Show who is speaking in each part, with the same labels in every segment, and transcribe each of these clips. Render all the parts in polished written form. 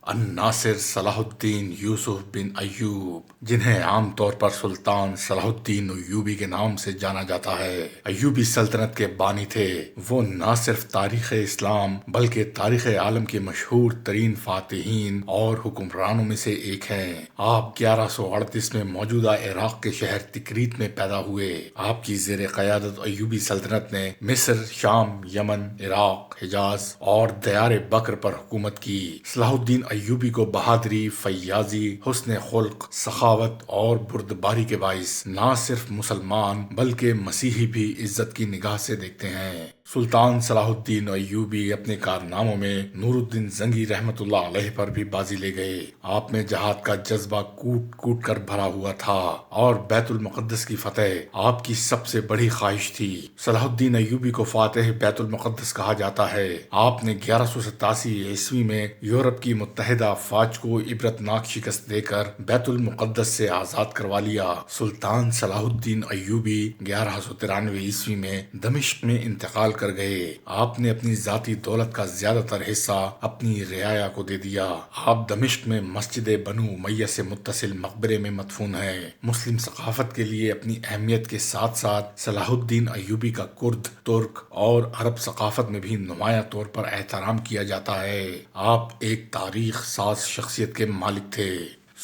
Speaker 1: الناصر صلاح الدین یوسف بن ایوب، جنہیں عام طور پر سلطان صلاح الدین ایوبی کے نام سے جانا جاتا ہے، ایوبی سلطنت کے بانی تھے۔ وہ نہ صرف تاریخ اسلام بلکہ تاریخ عالم کے مشہور ترین فاتحین اور حکمرانوں میں سے ایک ہیں۔ آپ 1138 میں موجودہ عراق کے شہر تکریت میں پیدا ہوئے۔ آپ کی زیر قیادت ایوبی سلطنت نے مصر، شام، یمن، عراق، حجاز اور دیار بکر پر حکومت کی۔ صلاح الدین ایوبی کو بہادری، فیاضی، حسن خلق، سخاوت اور بردباری کے باعث نہ صرف مسلمان بلکہ مسیحی بھی عزت کی نگاہ سے دیکھتے ہیں۔ سلطان صلاح الدین ایوبی اپنے کارناموں میں نور الدین زنگی رحمت اللہ علیہ پر بھی بازی لے گئے۔ آپ میں جہاد کا جذبہ کوٹ کوٹ کر بھرا ہوا تھا اور بیت المقدس کی فتح آپ کی سب سے بڑی خواہش تھی۔ صلاح الدین ایوبی کو فاتح بیت المقدس کہا جاتا ہے۔ آپ نے 1187 عیسوی میں یورپ کی متحدہ افواج کو عبرتناک شکست دے کر بیت المقدس سے آزاد کروا لیا۔ سلطان صلاح الدین ایوبی 1193 عیسوی میں دمشق میں انتقال کر گئے۔ آپ نے اپنی ذاتی دولت کا زیادہ تر حصہ اپنی رعایا کو دے دیا۔ آپ دمشق میں مسجد بنو امیہ سے متصل مقبرے میں مدفون ہیں۔ مسلم ثقافت کے لیے اپنی اہمیت کے ساتھ ساتھ صلاح الدین ایوبی کا کرد، ترک اور عرب ثقافت میں بھی نمایاں طور پر احترام کیا جاتا ہے۔ آپ ایک تاریخ ساز شخصیت کے مالک تھے۔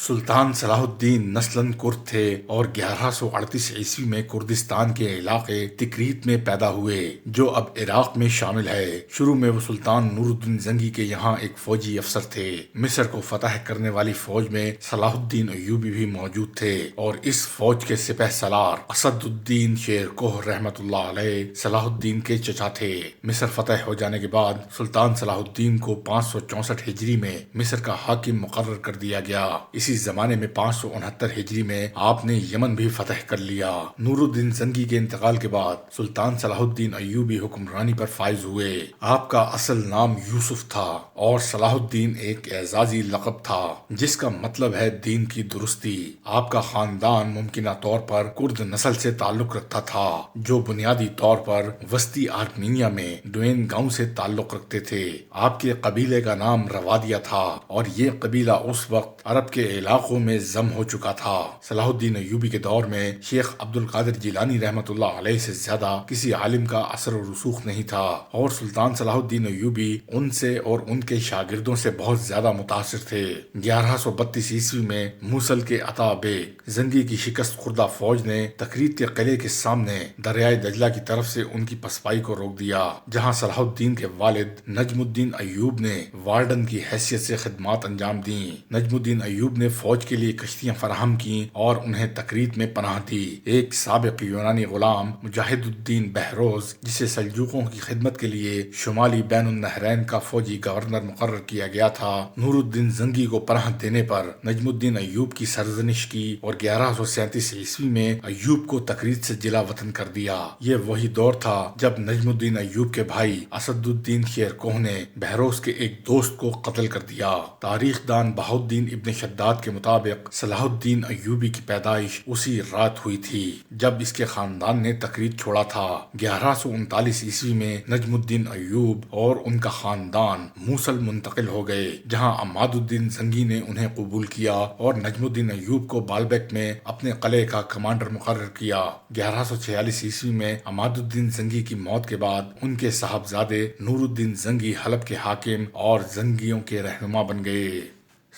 Speaker 1: سلطان صلاح الدین نسلاً کرد تھے اور 1138 عیسوی میں کردستان کے علاقے تکریت میں پیدا ہوئے جو اب عراق میں شامل ہے۔ شروع میں وہ سلطان نور الدین زنگی کے یہاں ایک فوجی افسر تھے۔ مصر کو فتح کرنے والی فوج میں صلاح الدین ایوبی بھی موجود تھے اور اس فوج کے سپہ سالار اسد الدین شیر کوہ رحمت اللہ علیہ صلاح الدین کے چچا تھے۔ مصر فتح ہو جانے کے بعد سلطان صلاح الدین کو 564 ہجری میں مصر کا حاکم مقرر کر دیا گیا۔ اسی زمانے میں 569 ہجری میں آپ نے یمن بھی فتح کر لیا۔ نور الدین زنگی کے انتقال کے بعد سلطان صلاح الدین ایوبی حکمرانی پر فائز ہوئے۔ آپ کا اصل نام یوسف تھا اور صلاح الدین ایک اعزازی لقب تھا جس کا مطلب ہے دین کی درستی۔ آپ کا خاندان ممکنہ طور پر کرد نسل سے تعلق رکھتا تھا جو بنیادی طور پر وسطی آرمینیا میں ڈوین گاؤں سے تعلق رکھتے تھے۔ آپ کے قبیلے کا نام روادیہ تھا اور یہ قبیلہ اس وقت عرب کے علاقوں میں ضم ہو چکا تھا۔ صلاح الدین ایوبی کے دور میں شیخ عبد القادر جیلانی رحمت اللہ علیہ سے زیادہ کسی عالم کا اثر و رسوخ نہیں تھا اور سلطان صلاح الدین ایوبی ان سے اور ان کے شاگردوں سے بہت زیادہ متاثر تھے۔ 1132 عیسوی میں موصل کے عطا بیگ زنگی کی شکست خوردہ فوج نے تکریت کے قلعے کے سامنے دریائے دجلہ کی طرف سے ان کی پسپائی کو روک دیا، جہاں صلاح الدین کے والد نجم الدین ایوب نے وارڈن کی حیثیت سے خدمات انجام دیں۔ نجم الدین ایوب نے فوج کے لیے کشتیاں فراہم کیں اور انہیں تکریت میں پناہ دی۔ ایک سابق یونانی غلام مجاہد الدین بہروز، جسے سلجوقوں کی خدمت کے لیے شمالی بین النہرین کا فوجی گورنر مقرر کیا گیا تھا، نور الدین زنگی کو پناہ دینے پر نجم الدین ایوب کی سرزنش کی اور 1137 عیسوی میں ایوب کو تکریت سے جلا وطن کر دیا۔ یہ وہی دور تھا جب نجم الدین ایوب کے بھائی اسد الدین شیر کوہ نے بہروز کے ایک دوست کو قتل کر دیا۔ تاریخ دان بہاؤالدین ابن شداد کے مطابق صلاح الدین ایوبی کی پیدائش اسی رات ہوئی تھی جب اس کے خاندان نے تکریت چھوڑا تھا۔ 1139 عیسوی میں نجم الدین ایوب اور ان کا خاندان موصل منتقل ہو گئے، جہاں عماد الدین زنگی نے انہیں قبول کیا اور نجم الدین ایوب کو بالبیک میں اپنے قلعے کا کمانڈر مقرر کیا۔ 1146 عیسوی میں عماد الدین زنگی کی موت کے بعد ان کے صاحبزادے نور الدین زنگی حلب کے حاکم اور زنگیوں کے رہنما بن گئے۔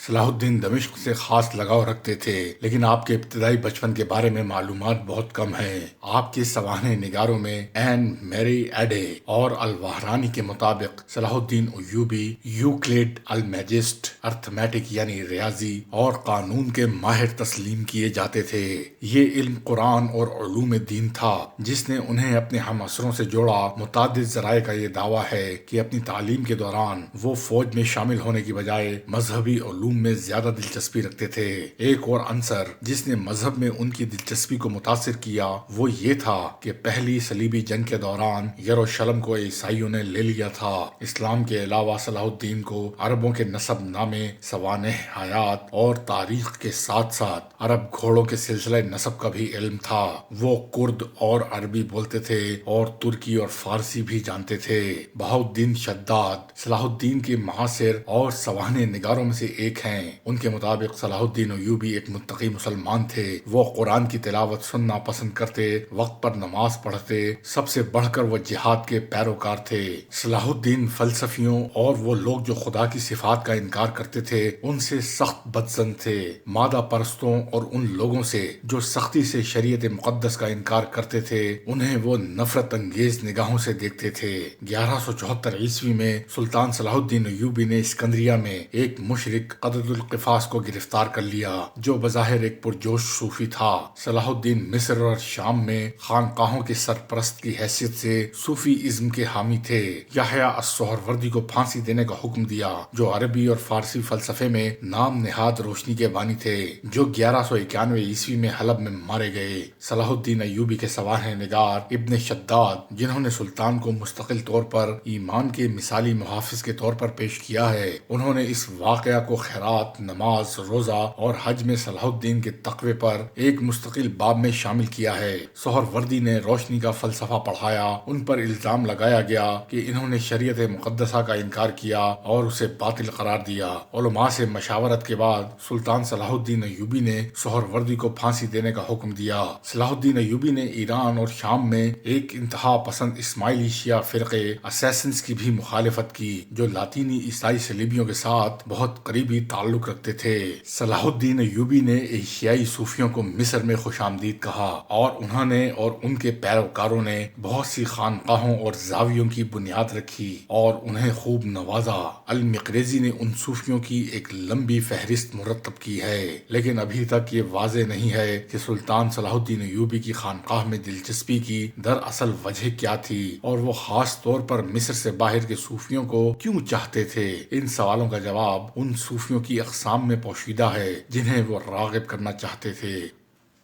Speaker 1: صلاح الدین دمشق سے خاص لگاؤ رکھتے تھے، لیکن آپ کے ابتدائی بچپن کے بارے میں معلومات بہت کم ہیں۔ آپ کے سوانح نگاروں میں این میری ایڈے اور الوہرانی کے مطابق صلاح الدین ایوبی یوکلڈ المیجسٹ ارتھمیٹک یعنی ریاضی اور قانون کے ماہر تسلیم کیے جاتے تھے۔ یہ علم قرآن اور علوم دین تھا جس نے انہیں اپنے ہم عصروں سے جوڑا۔ متعدد ذرائع کا یہ دعویٰ ہے کہ اپنی تعلیم کے دوران وہ فوج میں شامل ہونے کی بجائے مذہبی علوم علوم میں زیادہ دلچسپی رکھتے تھے۔ ایک اور عنصر جس نے مذہب میں ان کی دلچسپی کو متاثر کیا وہ یہ تھا کہ پہلی صلیبی جنگ کے دوران یروشلم کو عیسائیوں نے لے لیا تھا۔ اسلام کے علاوہ صلاح الدین کو عربوں کے نسب نامے، سوانح حیات اور تاریخ کے ساتھ ساتھ عرب گھوڑوں کے سلسلہ نسب کا بھی علم تھا۔ وہ کرد اور عربی بولتے تھے اور ترکی اور فارسی بھی جانتے تھے۔ بہاؤالدین شداد صلاح الدین کے معاصر اور سوانح نگاروں میں سے ایک ہیں۔ ان کے مطابق صلاح الدین ایوبی ایک متقی مسلمان تھے۔ وہ قرآن کی تلاوت سننا پسند کرتے، وقت پر نماز پڑھتے، سب سے بڑھ کر وہ جہاد کے پیروکار تھے۔ صلاح الدین فلسفیوں اور وہ لوگ جو خدا کی صفات کا انکار کرتے تھے ان سے سخت بدظن تھے۔ مادہ پرستوں اور ان لوگوں سے جو سختی سے شریعت مقدس کا انکار کرتے تھے انہیں وہ نفرت انگیز نگاہوں سے دیکھتے تھے۔ 1174 عیسوی میں سلطان صلاح الدین ایوبی نے اسکندریہ میں ایک مشرک قدد القفاس کو گرفتار کر لیا جو بظاہر ایک پرجوش صوفی تھا۔ صلاح الدین مصر اور شام میں خانقاہوں کے سرپرست کی حیثیت سے صوفی ازم کے حامی تھے۔ یحییٰ السہروردی کو پھانسی دینے کا حکم دیا جو عربی اور فارسی فلسفے میں نام نہاد روشنی کے بانی تھے، جو 1191 عیسوی میں حلب میں مارے گئے۔ صلاح الدین ایوبی کے سوانح نگار ابن شداد جنہوں نے سلطان کو مستقل طور پر ایمان کے مثالی محافظ کے طور پر پیش کیا ہے، انہوں نے اس واقعہ کو خیرات، نماز، روزہ اور حج میں صلاح الدین کے تقوی پر ایک مستقل باب میں شامل کیا ہے۔ سہروردی نے روشنی کا فلسفہ پڑھایا۔ ان پر الزام لگایا گیا کہ انہوں نے شریعت مقدسہ کا انکار کیا اور اسے باطل قرار دیا۔ علماء سے مشاورت کے بعد سلطان صلاح الدین ایوبی نے سہروردی کو پھانسی دینے کا حکم دیا۔ صلاح الدین ایوبی نے ایران اور شام میں ایک انتہا پسند اسماعیلی شیعہ فرقے اسیسنز کی بھی مخالفت کی جو لاطینی عیسائی صلیبیوں کے ساتھ بہت قریبی تعلق رکھتے تھے۔ صلاح الدین ایوبی نے ایشیائی صوفیوں کو مصر میں خوش آمدید کہا اور انہوں نے اور ان کے پیروکاروں نے بہت سی خانقاہوں اور زاویوں کی بنیاد رکھی اور انہیں خوب نوازا۔ المقریزی نے ان صوفیوں کی ایک لمبی فہرست مرتب کی ہے، لیکن ابھی تک یہ واضح نہیں ہے کہ سلطان صلاح الدین ایوبی کی خانقاہ میں دلچسپی کی دراصل وجہ کیا تھی اور وہ خاص طور پر مصر سے باہر کے صوفیوں کو کیوں چاہتے تھے۔ ان سوالوں کا جواب ان صوفیوں کی اقسام میں پوشیدہ ہے جنہیں وہ راغب کرنا چاہتے تھے۔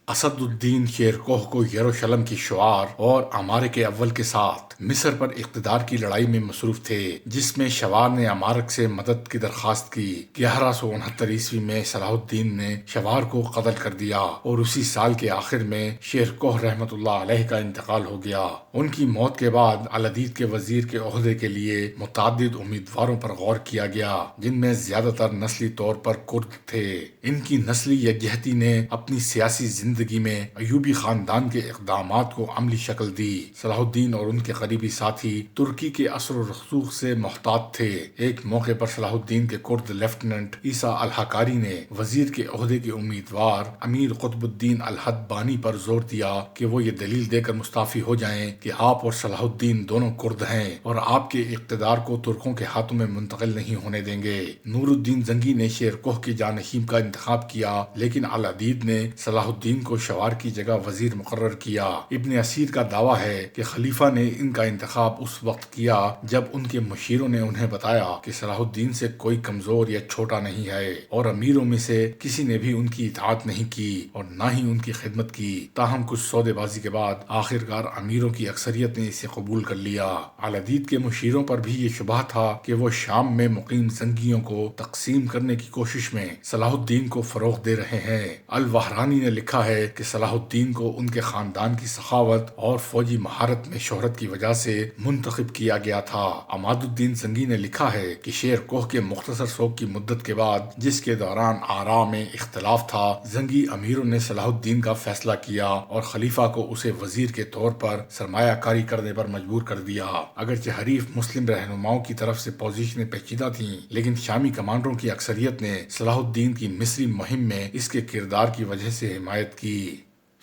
Speaker 1: اسد الدین شیر کوہ کو یروشلم کی شعار اور امارے کے اول کے ساتھ مصر پر اقتدار کی لڑائی میں مصروف تھے، جس میں شوار نے امارک سے مدد کی درخواست کی۔ 1169 عیسوی میں صلاح الدین نے شوار کو قتل کر دیا اور اسی سال کے آخر میں شیر کوہ رحمت اللہ علیہ کا انتقال ہو گیا۔ ان کی موت کے بعد الادید کے وزیر کے عہدے کے لیے متعدد امیدواروں پر غور کیا گیا، جن میں زیادہ تر نسلی طور پر کرد تھے۔ ان کی نسلی یکجہتی نے اپنی سیاسی زندگی میں ایوبی خاندان کے اقدامات کو عملی شکل دی۔ صلاح الدین اور ان کے قریبی ساتھی ترکی کے اثر و رسوخ سے محتاط تھے۔ ایک موقع پر صلاح الدین کے کرد لیفٹیننٹ عیسیٰ الحکاری نے وزیر کے عہدے کے امیدوار امیر قطب الدین الحدبانی پر زور دیا کہ وہ یہ دلیل دے کر مستعفی ہو جائیں کہ آپ اور صلاح الدین دونوں کرد ہیں اور آپ کے اقتدار کو ترکوں کے ہاتھوں میں منتقل نہیں ہونے دیں گے۔ نور الدین زنگی نے شیر کوہ کے جانشین کا انتخاب کیا، لیکن العدید نے صلاح الدین کو شوار کی جگہ وزیر مقرر کیا۔ ابن اسیر کا دعویٰ ہے کہ خلیفہ نے ان کا انتخاب اس وقت کیا جب ان کے مشیروں نے انہیں بتایا کہ صلاح الدین سے کوئی کمزور یا چھوٹا نہیں ہے، اور امیروں میں سے کسی نے بھی ان کی اطاعت نہیں کی اور نہ ہی ان کی خدمت کی۔ تاہم کچھ سودے بازی کے بعد آخرکار امیروں کی اکثریت نے اسے قبول کر لیا۔ العدید کے مشیروں پر بھی یہ شبہ تھا کہ وہ شام میں مقیم زنگیوں کو تقسیم کرنے کی کوشش میں صلاح الدین کو فروغ دے رہے ہیں۔ الوہرانی نے لکھا ہے کہ صلاح الدین کو ان کے خاندان کی سخاوت اور فوجی مہارت میں شہرت کی وجہ سے منتخب کیا گیا تھا۔ عماد الدین زنگی نے لکھا ہے کہ شیر کوہ کے مختصر سوگ کی مدت کے بعد، جس کے دوران آراء میں اختلاف تھا، زنگی امیروں نے صلاح الدین کا فیصلہ کیا اور خلیفہ کو اسے وزیر کے طور پر سرمایہ کاری کرنے پر مجبور کر دیا۔ اگرچہ حریف مسلم رہنماؤں کی طرف سے پوزیشنیں پیچیدہ تھیں، لیکن شامی کمانڈروں کی اکثریت نے صلاح الدین کی مصری مہم میں اس کے کردار کی وجہ سے حمایت کی۔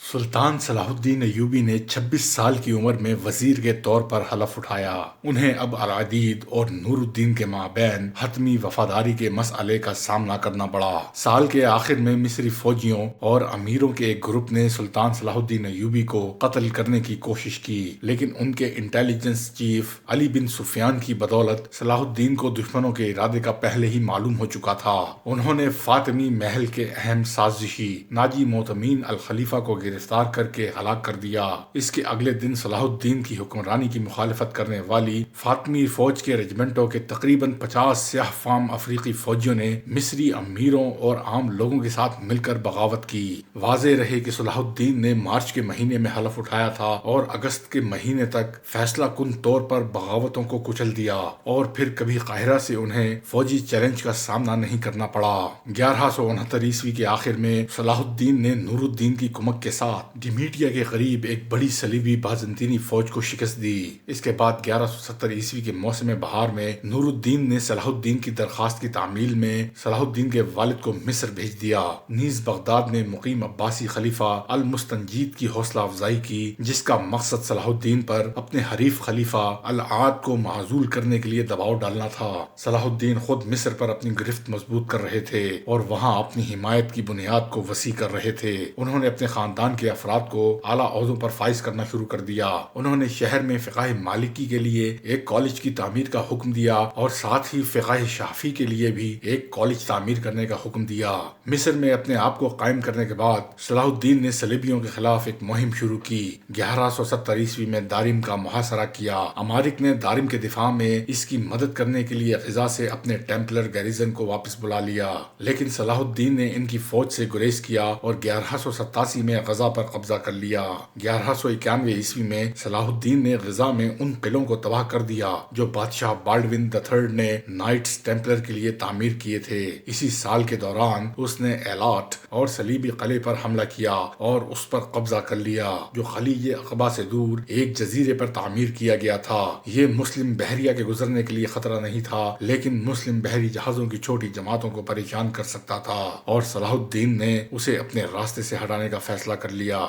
Speaker 1: سلطان صلاح الدین ایوبی نے 26 سال کی عمر میں وزیر کے طور پر حلف اٹھایا۔ انہیں اب العدید اور نور الدین کے مابین حتمی وفاداری کے مسئلے کا سامنا کرنا پڑا۔ سال کے آخر میں مصری فوجیوں اور امیروں کے ایک گروپ نے سلطان صلاح الدین ایوبی کو قتل کرنے کی کوشش کی، لیکن ان کے انٹیلیجنس چیف علی بن سفیان کی بدولت صلاح الدین کو دشمنوں کے ارادے کا پہلے ہی معلوم ہو چکا تھا۔ انہوں نے فاطمی محل کے اہم سازشی ناجی معتمین الخلیفہ کو گرفتار کر کے ہلاک کر دیا۔ اس کے اگلے دن صلاح الدین کی حکمرانی کی مخالفت کرنے والی فاطمی فوج کے رجمنٹوں کے تقریباً 50 سیاہ فام افریقی فوجیوں نے مصری امیروں اور عام لوگوں کے ساتھ مل کر بغاوت کی۔ واضح رہے کہ صلاح الدین نے مارچ کے مہینے میں حلف اٹھایا تھا اور اگست کے مہینے تک فیصلہ کن طور پر بغاوتوں کو کچل دیا، اور پھر کبھی قاہرہ سے انہیں فوجی چیلنج کا سامنا نہیں کرنا پڑا۔ 1169 کے آخر میں صلاح الدین نے نور الدین کی کمک کے ساتھ ڈیمیٹیا کے قریب ایک بڑی صلیبی بازنطینی فوج کو شکست دی۔ اس کے بعد 1170 کے موسم بہار میں نور الدین نے صلاح الدین کی درخواست کی تعمیل میں صلاح الدین کے والد کو مصر بھیج دیا۔ نیز بغداد میں مقیم عباسی خلیفہ المستنجید کی حوصلہ افزائی کی، جس کا مقصد صلاح الدین پر اپنے حریف خلیفہ العاد کو معزول کرنے کے لیے دباؤ ڈالنا تھا۔ صلاح الدین خود مصر پر اپنی گرفت مضبوط کر رہے تھے اور وہاں اپنی حمایت کی بنیاد کو وسیع کر رہے تھے۔ انہوں نے اپنے خاندان کے افراد کو اعلیٰ عہدوں پر فائز کرنا شروع کر دیا۔ انہوں نے شہر میں فقہ مالکی کے لیے ایک کالج کی تعمیر کا حکم دیا اور ساتھ ہی فقہ شافعی کے لیے بھی ایک کالج تعمیر کرنے کا حکم دیا۔ مصر میں اپنے آپ کو قائم کرنے کے بعد صلاح الدین نے صلیبیوں کے خلاف ایک مہم شروع کی۔ 1170 میں دارم کا محاصرہ کیا۔ امارک نے دارم کے دفاع میں اس کی مدد کرنے کے لیے غزہ سے اپنے ٹیمپلر گیریزن کو واپس بلا لیا، لیکن صلاح الدین نے ان کی فوج سے گریز کیا اور 1187 میں غزہ پر قبضہ کر لیا۔ 1191 میں صلاح الدین نے غزہ میں ان قلعوں کو تباہ کر دیا جو بادشاہ بالڈون III نے نائٹس ٹیمپلر کے لیے تعمیر کیے تھے۔ اسی سال کے دوران اس نے ایلاٹ اور صلیبی قلعے پر حملہ کیا اور اس پر قبضہ کر لیا، جو خلیج عقبہ سے دور ایک جزیرے پر تعمیر کیا گیا تھا۔ یہ مسلم بحریہ کے گزرنے کے لیے خطرہ نہیں تھا، لیکن مسلم بحری جہازوں کی چھوٹی جماعتوں کو پریشان کر سکتا تھا، اور صلاح الدین نے اسے اپنے راستے سے ہٹانے کا فیصلہ کر لیا۔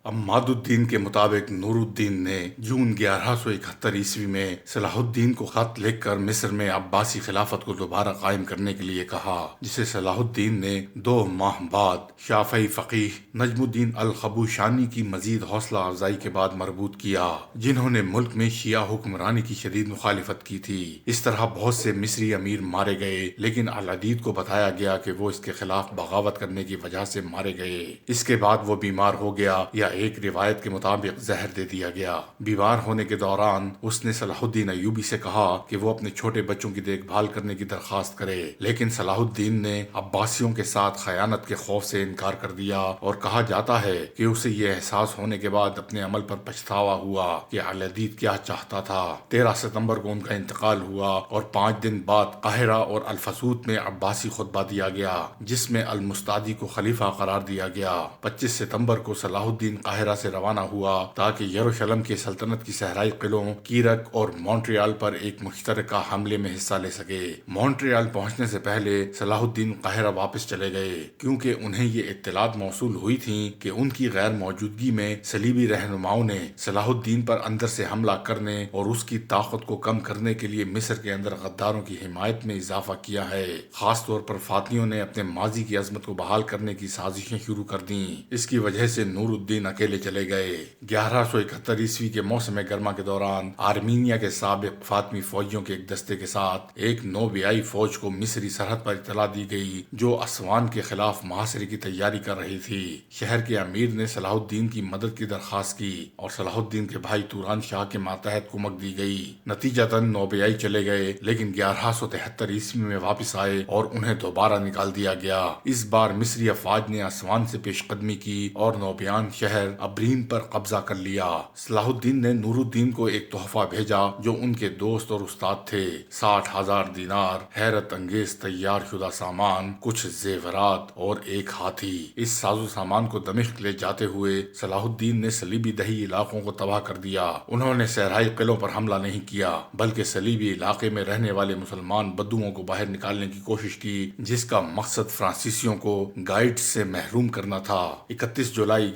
Speaker 1: عماد الدین کے مطابق نور الدین نے جون 1171 میں صلاح الدین کو خط لکھ کر مصر میں عباسی خلافت کو دوبارہ قائم کرنے کے لیے کہا، جسے صلاح الدین نے 2 ماہ بعد شافعی فقیہ نجم الدین الخبوشانی کی مزید حوصلہ افزائی کے بعد مربوط کیا، جنہوں نے ملک میں شیعہ حکمرانی کی شدید مخالفت کی تھی۔ اس طرح بہت سے مصری امیر مارے گئے، لیکن العدید کو بتایا گیا کہ وہ اس کے خلاف بغاوت کرنے کی وجہ سے مارے گئے۔ اس کے بعد وہ بیمار ہو گیا، یا ایک روایت کے مطابق زہر دے دیا گیا۔ بیمار ہونے کے دوران اس نے صلاح الدین ایوبی سے کہا کہ وہ اپنے چھوٹے بچوں کی دیکھ بھال کرنے کی درخواست کرے، لیکن صلاح الدین نے عباسیوں کے ساتھ خیانت کے خوف سے انکار کر دیا، اور کہا جاتا ہے کہ اسے یہ احساس ہونے کے بعد اپنے عمل پر پچھتاوا ہوا کہ العدید کیا چاہتا تھا۔ 13 ستمبر کو ان کا انتقال ہوا، اور 5 دن بعد قاہرہ اور الفسوط میں عباسی خطبہ دیا گیا، جس میں المستعدی کو خلیفہ قرار دیا گیا۔ 25 ستمبر کو صلاح الدین قاہرہ سے روانہ ہوا تاکہ یروشلم کے سلطنت کی صحرائی قلعوں کیرک اور مونٹریال پر ایک مشترکہ حملے میں حصہ لے سکے۔ مونٹریال پہنچنے سے پہلے صلاح الدین قاہرہ واپس چلے گئے، کیونکہ انہیں یہ اطلاعات موصول ہوئی تھیں کہ ان کی غیر موجودگی میں صلیبی رہنماؤں نے صلاح الدین پر اندر سے حملہ کرنے اور اس کی طاقت کو کم کرنے کے لیے مصر کے اندر غداروں کی حمایت میں اضافہ کیا ہے۔ خاص طور پر فاطمیوں نے اپنے ماضی کی عظمت کو بحال کرنے کی سازشیں شروع کر دیں۔ اس کی وجہ سے نور الدین اکیلے چلے گئے۔ 1171 کے موسم گرما کے دوران آرمینیا کے سابق فاطمی فوجیوں کے ایک دستے کے ساتھ ایک نوبیائی فوج کو مصری سرحد پر اطلاع دی گئی جو اسوان کے خلاف محاصرے کی تیاری کر رہی تھی۔ شہر کے امیر نے صلاح الدین کی مدد کی درخواست کی اور صلاح الدین کے بھائی توران شاہ کے ماتحت کمک دی گئی۔ نتیجتاً نوبیائی چلے گئے، لیکن 1173 میں واپس آئے اور انہیں دوبارہ نکال دیا گیا۔ اس بار مصری افواج نے اسوان سے پیش قدمی کی اور نوبیان شہر ابرین پر قبضہ کر لیا۔ صلاح الدین نے نور الدین کو ایک تحفہ بھیجا جو ان کے دوست اور استاد تھے، 60,000 دینار، حیرت انگیز تیار شدہ سامان، کچھ زیورات اور ایک ہاتھی۔ اس سازو سامان کو دمشق لے جاتے ہوئے صلاح الدین نے صلیبی دہی علاقوں کو تباہ کر دیا۔ انہوں نے صحرائی قلعوں پر حملہ نہیں کیا، بلکہ صلیبی علاقے میں رہنے والے مسلمان بدوؤں کو باہر نکالنے کی کوشش کی، جس کا مقصد فرانسیسیوں کو گائیڈ سے محروم کرنا تھا۔ 31 جولائی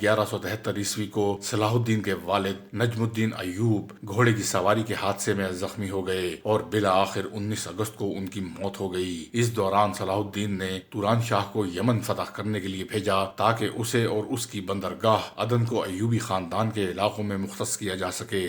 Speaker 1: 1373 کو صلاح الدین کے والد نجم الدین ایوب گھوڑے کی سواری کے حادثے میں زخمی ہو گئے اور بالآخر 19 اگست کو ان کی موت ہو گئی۔ اس دوران صلاح الدین نے توران شاہ کو یمن فتح کرنے کے لیے بھیجا تاکہ اسے اور اس کی بندرگاہ عدن کو ایوبی خاندان کے علاقوں میں مختص کیا جا سکے۔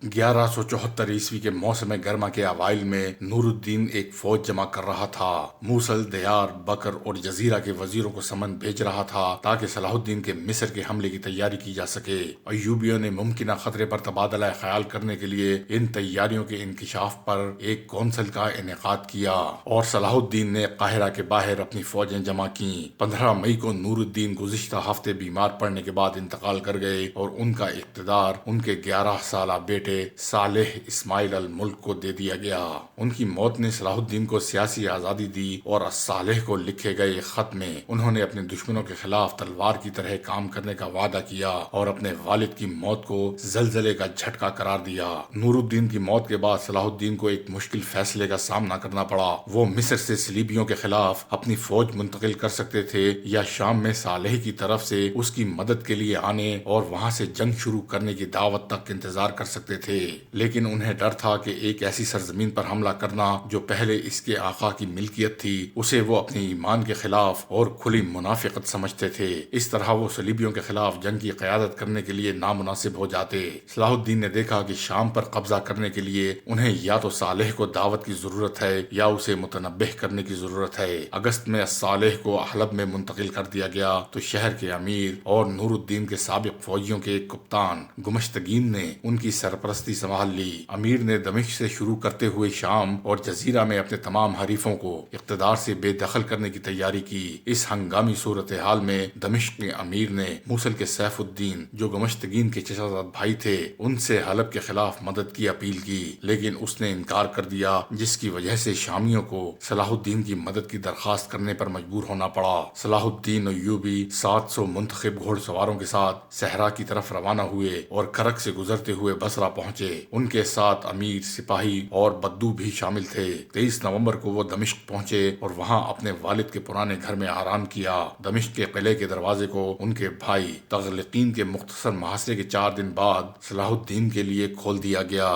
Speaker 1: 1174 کے موسم گرما کے اوائل میں نور الدین ایک فوج جمع کر رہا تھا۔ موصل، دیار، بکر اور جزیرہ کے وزیروں کو سمن بھیج رہا تھا تاکہ صلاح الدین کے مصر کے حملے کی تیاری کی جا سکے۔ ایوبیوں نے ممکنہ خطرے پر تبادلہ خیال کرنے کے لیے ان تیاریوں کے انکشاف پر ایک کونسل کا انعقاد کیا اور صلاح الدین نے قاہرہ کے باہر اپنی فوجیں جمع کیں۔ 15 مئی کو نور الدین گزشتہ ہفتے بیمار پڑنے کے بعد انتقال کر گئے اور ان کا اقتدار ان کے 11 سالہ بیٹے صالح اسماعیل الملک کو دے دیا گیا۔ ان کی موت نے صلاح الدین کو سیاسی آزادی دی اور صالح کو لکھے گئے خط میں انہوں نے اپنے دشمنوں کے خلاف تلوار کی طرح کام کرنے کا وعدہ کیا اور اپنے والد کی موت کو زلزلے کا جھٹکا قرار دیا۔ نور الدین کی موت کے بعد صلاح الدین کو ایک مشکل فیصلے کا سامنا کرنا پڑا۔ وہ مصر سے صلیبیوں کے خلاف اپنی فوج منتقل کر سکتے تھے یا شام میں صالح کی طرف سے اس کی مدد کے لیے آنے اور وہاں سے جنگ شروع کرنے کی دعوت تک انتظار کر سکتے تھے، لیکن انہیں ڈر تھا کہ ایک ایسی سرزمین پر حملہ کرنا جو پہلے اس کے آقا کی ملکیت تھی اسے وہ اپنے ایمان کے خلاف اور کھلی منافقت سمجھتے تھے۔ اس طرح وہ صلیبیوں کے خلاف جنگ کی قیادت کرنے کے لیے نامناسب ہو جاتے۔ صلاح الدین نے دیکھا کہ شام پر قبضہ کرنے کے لیے انہیں یا تو صالح کو دعوت کی ضرورت ہے یا اسے متنبہ کرنے کی ضرورت ہے۔ اگست میں صالح کو حلب میں منتقل کر دیا گیا تو شہر کے امیر اور نور الدین کے سابق فوجیوں کے ایک کپتان گمشتگین نے ان کی سرپرستی سنبھال لی۔ امیر نے دمشق سے شروع کرتے ہوئے شام اور جزیرہ میں اپنے تمام حریفوں کو اقتدار سے بے دخل کرنے کی تیاری کی۔ اس ہنگامی صورتحال میں دمشق کے امیر نے موصل کے سیف الدین جو گمشتگین کے چچا زاد بھائی تھے ان سے حلب کے خلاف مدد کی اپیل کی، لیکن اس نے انکار کر دیا، جس کی وجہ سے شامیوں کو صلاح الدین کی مدد کی درخواست کرنے پر مجبور ہونا پڑا۔ صلاح الدین ایوبی 700 منتخب گھوڑ سواروں کے ساتھ صحرا کی طرف روانہ ہوئے اور کرک سے گزرتے ہوئے بصرہ پہنچے۔ ان کے ساتھ امیر، سپاہی اور بدو بھی شامل تھے۔ 23 نومبر کو وہ دمشق پہنچے اور وہاں اپنے والد کے پرانے گھر میں آرام کیا۔ دمشق کے قلعے کے دروازے کو ان کے بھائی تغلقین کے مختصر محاصرے کے 4 دن بعد صلاح الدین کے لیے کھول دیا گیا۔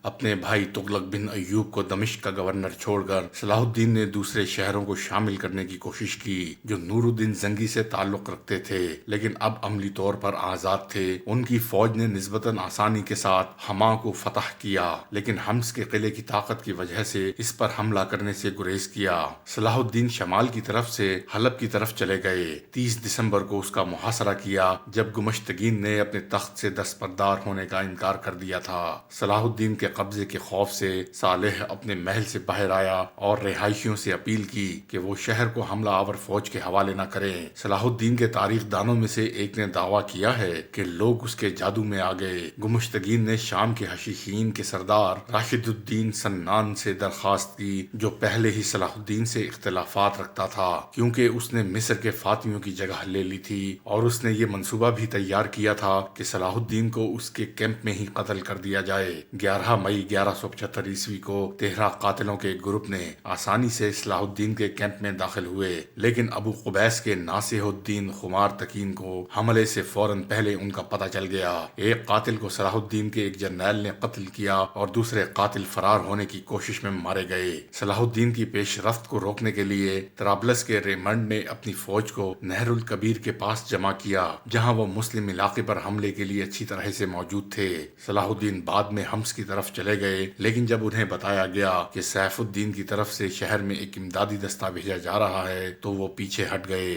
Speaker 1: اپنے بھائی تغلق بن ایوب کو دمشق کا گورنر چھوڑ کر صلاح الدین نے دوسرے شہروں کو شامل کرنے کی کوشش کی جو نور الدین زنگی سے تعلق رکھتے تھے لیکن اب عملی طور پر آزاد تھے۔ ان کی فوج نے نسبتاً آسانی کے ساتھ حما کو فتح کیا لیکن حمص کے قلعے کی طاقت کی وجہ سے اس پر حملہ کرنے سے گریز کیا۔ صلاح الدین شمال کی طرف سے حلب کی طرف چلے گئے۔ 30 دسمبر کو اس کا محاصرہ کیا جب گمشتگین نے اپنے تخت سے دستبردار ہونے کا انکار کر دیا تھا۔ صلاح الدین کے قبضے کے خوف سے صالح اپنے محل سے باہر آیا اور رہائشیوں سے اپیل کی کہ وہ شہر کو حملہ آور فوج کے حوالے نہ کریں۔ صلاح الدین کے تاریخ دانوں میں سے ایک نے دعویٰ کیا ہے کہ لوگ اس کے جادو میں آ گئے۔ گمشتگین نے شام کے حشیشین کے سردار راشد الدین سنان سے درخواست کی جو پہلے ہی صلاح الدین سے اختلافات رکھتا تھا کیونکہ اس نے مصر کے فاطمیوں کی جگہ لے لی تھی اور اس نے یہ منصوبہ بھی تیار کیا تھا کہ صلاح الدین کو اس کے کیمپ میں ہی قتل کر دیا جائے۔ 11 مئی 1175 کو 13 قاتلوں کے ایک گروپ نے آسانی سے صلاح الدین کے کیمپ میں داخل ہوئے لیکن ابو قبیس کے ناصح الدین خمار تکین کو حملے سے فوراً پہلے ان کا پتہ چل گیا۔ ایک قاتل کو صلاح الدین کے ایک جرنیل نے قتل کیا اور دوسرے قاتل فرار ہونے کی کوشش میں مارے گئے۔ صلاح الدین کی پیش رفت کو روکنے کے لیے طرابلس کے ریمنڈ نے اپنی فوج کو نہر الکبیر کے پاس جمع کیا جہاں وہ مسلم علاقے پر حملے کے لیے اچھی طرح سے موجود تھے۔ صلاح الدین بعد میں حمص کی طرف چلے گئے لیکن جب انہیں بتایا گیا کہ سیف الدین کی طرف سے شہر میں ایک امدادی دستہ بھیجا جا رہا ہے تو وہ پیچھے ہٹ گئے۔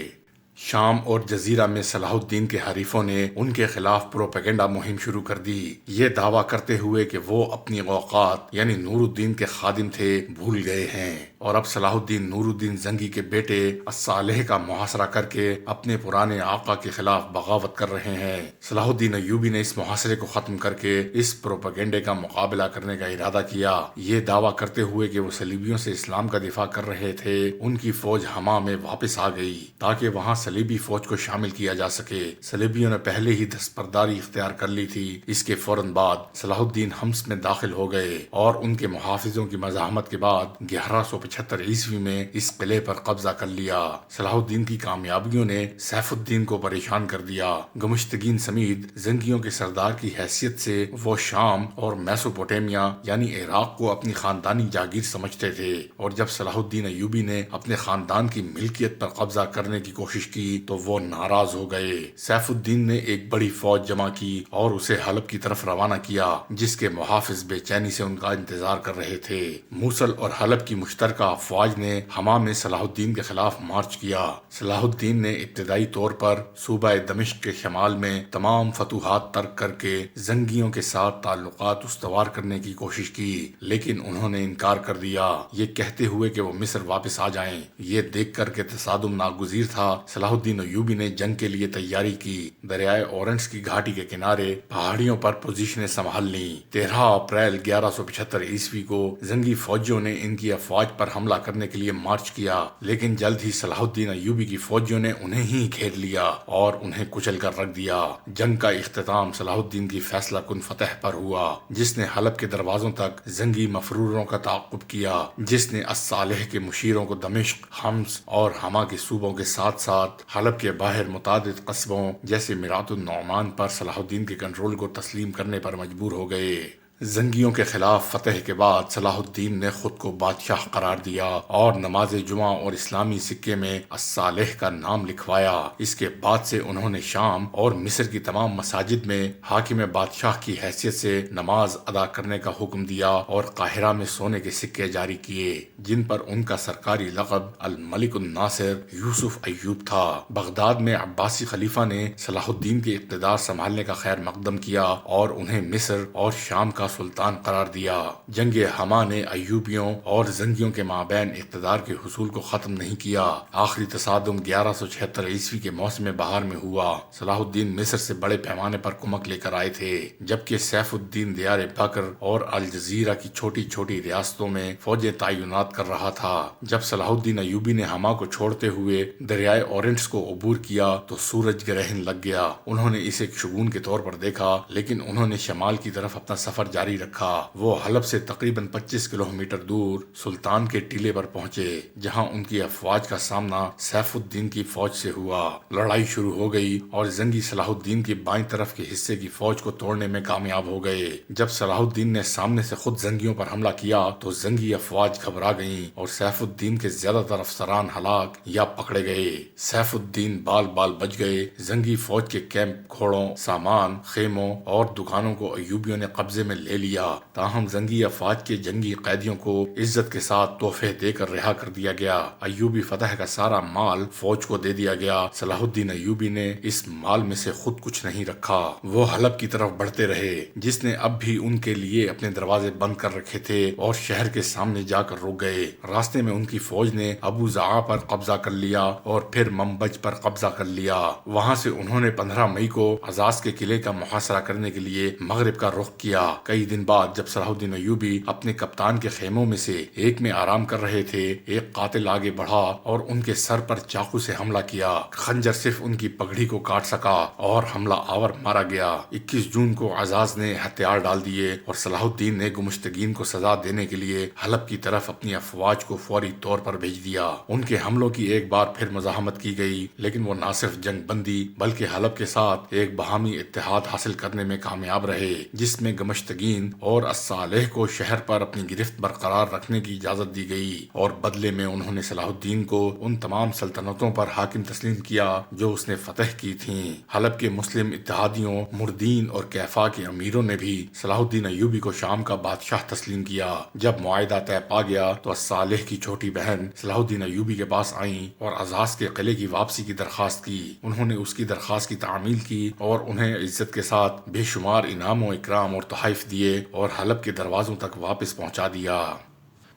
Speaker 1: شام اور جزیرہ میں صلاح الدین کے حریفوں نے ان کے خلاف پروپیگنڈا مہم شروع کر دی، یہ دعویٰ کرتے ہوئے کہ وہ اپنی اوقات یعنی نور الدین کے خادم تھے بھول گئے ہیں اور اب صلاح الدین نور الدین زنگی کے بیٹے الصالح کا محاصرہ کر کے اپنے پرانے آقا کے خلاف بغاوت کر رہے ہیں۔ صلاح الدین ایوبی نے اس محاصرے کو ختم کر کے اس پروپیگنڈے کا مقابلہ کرنے کا ارادہ کیا، یہ دعویٰ کرتے ہوئے کہ وہ صلیبیوں سے اسلام کا دفاع کر رہے تھے۔ ان کی فوج حما میں واپس آ گئی تاکہ وہاں صلیبی فوج کو شامل کیا جا سکے۔ صلیبیوں نے پہلے ہی دستبرداری اختیار کر لی تھی۔ اس کے فوراً بعد صلاح الدین حمص میں داخل ہو گئے اور ان کے محافظوں کی مزاحمت کے بعد 1175 میں اس قلعے پر قبضہ کر لیا۔ صلاح الدین کی کامیابیوں نے سیف الدین کو پریشان کر دیا۔ گمشتگین سمیت زنگیوں کے سردار کی حیثیت سے وہ شام اور میسوپوٹیمیا یعنی عراق کو اپنی خاندانی جاگیر سمجھتے تھے، اور جب صلاح الدین ایوبی نے اپنے خاندان کی ملکیت پر قبضہ کرنے کی کوشش کی تو وہ ناراض ہو گئے۔ سیف الدین نے ایک بڑی فوج جمع کی اور اسے حلب کی طرف روانہ کیا، جس کے محافظ بے چینی سے ان کا انتظار کر رہے تھے۔ موصل اور حلب کی مشترکہ افواج نے حما میں صلاح الدین کے خلاف مارچ کیا۔ صلاح الدین نے ابتدائی طور پر صوبہ دمشق کے شمال میں تمام فتوحات ترک کر کے زنگیوں کے ساتھ تعلقات استوار کرنے کی کوشش کی، لیکن انہوں نے انکار کر دیا، یہ کہتے ہوئے کہ وہ مصر واپس آ جائیں۔ یہ دیکھ کر کے تصادم ناگزیر تھا، صلاح الدین ایوبی نے جنگ کے لیے تیاری کی۔ دریائے اورنٹس کی گھاٹی کے کنارے پہاڑیوں پر پوزیشنیں سنبھال لیں۔ 13 اپریل 1175 کو زنگی فوجیوں نے ان کی افواج پر حملہ کرنے کے لیے مارچ کیا، لیکن جلد ہی صلاح الدین ایوبی کی فوجیوں نے انہیں ہی گھیر لیا اور انہیں کچل کر رکھ دیا۔ جنگ کا اختتام صلاح الدین کی فیصلہ کن فتح پر ہوا، جس نے حلب کے دروازوں تک زنگی مفروروں کا تعاقب کیا، جس نے الصالح کے مشیروں کو دمشق، حمص اور حما کے صوبوں کے ساتھ ساتھ حلب کے باہر متعدد قصبوں جیسے میرات النعمان پر صلاح الدین کے کنٹرول کو تسلیم کرنے پر مجبور ہو گئے۔ زنگیوں کے خلاف فتح کے بعد صلاح الدین نے خود کو بادشاہ قرار دیا اور نماز جمعہ اور اسلامی سکے میں الصالح کا نام لکھوایا۔ اس کے بعد سے انہوں نے شام اور مصر کی تمام مساجد میں حاکم بادشاہ کی حیثیت سے نماز ادا کرنے کا حکم دیا اور قاہرہ میں سونے کے سکے جاری کیے، جن پر ان کا سرکاری لقب الملک الناصر یوسف ایوب تھا۔ بغداد میں عباسی خلیفہ نے صلاح الدین کے اقتدار سنبھالنے کا خیر مقدم کیا اور انہیں مصر اور شام کا سلطان قرار دیا۔ جنگ حما نے ایوبیوں اور زنگیوں کے مابین اقتدار کے حصول کو ختم نہیں کیا۔ آخری تصادم 1176 کے موسم بہار میں ہوا۔ صلاح الدین مصر سے بڑے پیمانے پر کمک لے کر آئے تھے، جبکہ سیف الدین دیار بکر اور الجزیرہ کی چھوٹی چھوٹی ریاستوں میں فوجیں تعینات کر رہا تھا۔ جب صلاح الدین ایوبی نے حما کو چھوڑتے ہوئے دریائے اورنٹس کو عبور کیا تو سورج گرہن لگ گیا۔ انہوں نے اسے ایک شگون کے طور پر دیکھا، لیکن انہوں نے شمال کی طرف اپنا سفر جاری رکھا۔ وہ حلب سے تقریباً 25 کلومیٹر دور سلطان کے ٹیلے پر پہنچے، جہاں ان کی افواج کا سامنا سیف الدین کی فوج سے ہوا۔ لڑائی شروع ہو گئی اور زنگی صلاح الدین کی بائیں طرف کے حصے کی فوج کو توڑنے میں کامیاب ہو گئے۔ جب صلاح الدین نے سامنے سے خود زنگیوں پر حملہ کیا تو زنگی افواج گھبرا گئیں اور سیف الدین کے زیادہ تر افسران ہلاک یا پکڑے گئے۔ سیف الدین بال بال بچ گئے۔ زنگی فوج کے کیمپ، گھوڑوں، سامان، خیموں اور دکانوں کو ایوبیوں نے قبضے میں لے لیا۔ تاہم زنگی افواج کے جنگی قیدیوں کو عزت کے ساتھ تحفے دے کر رہا کر دیا گیا۔ ایوبی فتح کا سارا مال فوج کو دے دیا گیا۔ صلاح الدین ایوبی نے اس مال میں سے خود کچھ نہیں رکھا۔ وہ حلب کی طرف بڑھتے رہے، جس نے اب بھی ان کے لیے اپنے دروازے بند کر رکھے تھے، اور شہر کے سامنے جا کر رک گئے۔ راستے میں ان کی فوج نے ابو زعا پر قبضہ کر لیا اور پھر منبج پر قبضہ کر لیا۔ وہاں سے انہوں نے 15 مئی کو عزاز کے قلعے کا محاصرہ کرنے کے لیے مغرب کا رخ کیا۔ کئی دن بعد جب صلاح الدین ایوبی اپنے کپتان کے خیموں میں سے ایک میں آرام کر رہے تھے، ایک قاتل آگے بڑھا اور ان کے سر پر چاقو سے حملہ کیا۔ خنجر صرف ان کی پگڑی کو کاٹ سکا اور حملہ آور مارا گیا۔ 21 جون کو عزاز نے ہتھیار ڈال دیے اور صلاح الدین نے گمشتگین کو سزا دینے کے لیے حلب کی طرف اپنی افواج کو فوری طور پر بھیج دیا۔ ان کے حملوں کی ایک بار پھر مزاحمت کی گئی، لیکن وہ نہ صرف جنگ بندی بلکہ حلب کے ساتھ ایک باہمی اتحاد حاصل کرنے میں کامیاب رہے، جس میں گمشتگین اور الصالح کو شہر پر اپنی گرفت برقرار رکھنے کی اجازت دی گئی، اور بدلے میں انہوں نے صلاح الدین کو ان تمام سلطنتوں پر حاکم تسلیم کیا جو اس نے فتح کی تھیں۔ حلب کے مسلم اتحادیوں، مردین اور کیفا کے امیروں نے بھی صلاح الدین ایوبی کو شام کا بادشاہ تسلیم کیا۔ جب معاہدہ طے پا گیا تو الصالح کی چھوٹی بہن صلاح الدین ایوبی کے پاس آئیں اور عزاز کے قلعے کی واپسی کی درخواست کی۔ انہوں نے اس کی درخواست کی تعمیل کی اور انہیں عزت کے ساتھ بے شمار انعام و اکرام اور تحائف دیے اور حلب کے دروازوں تک واپس پہنچا دیا۔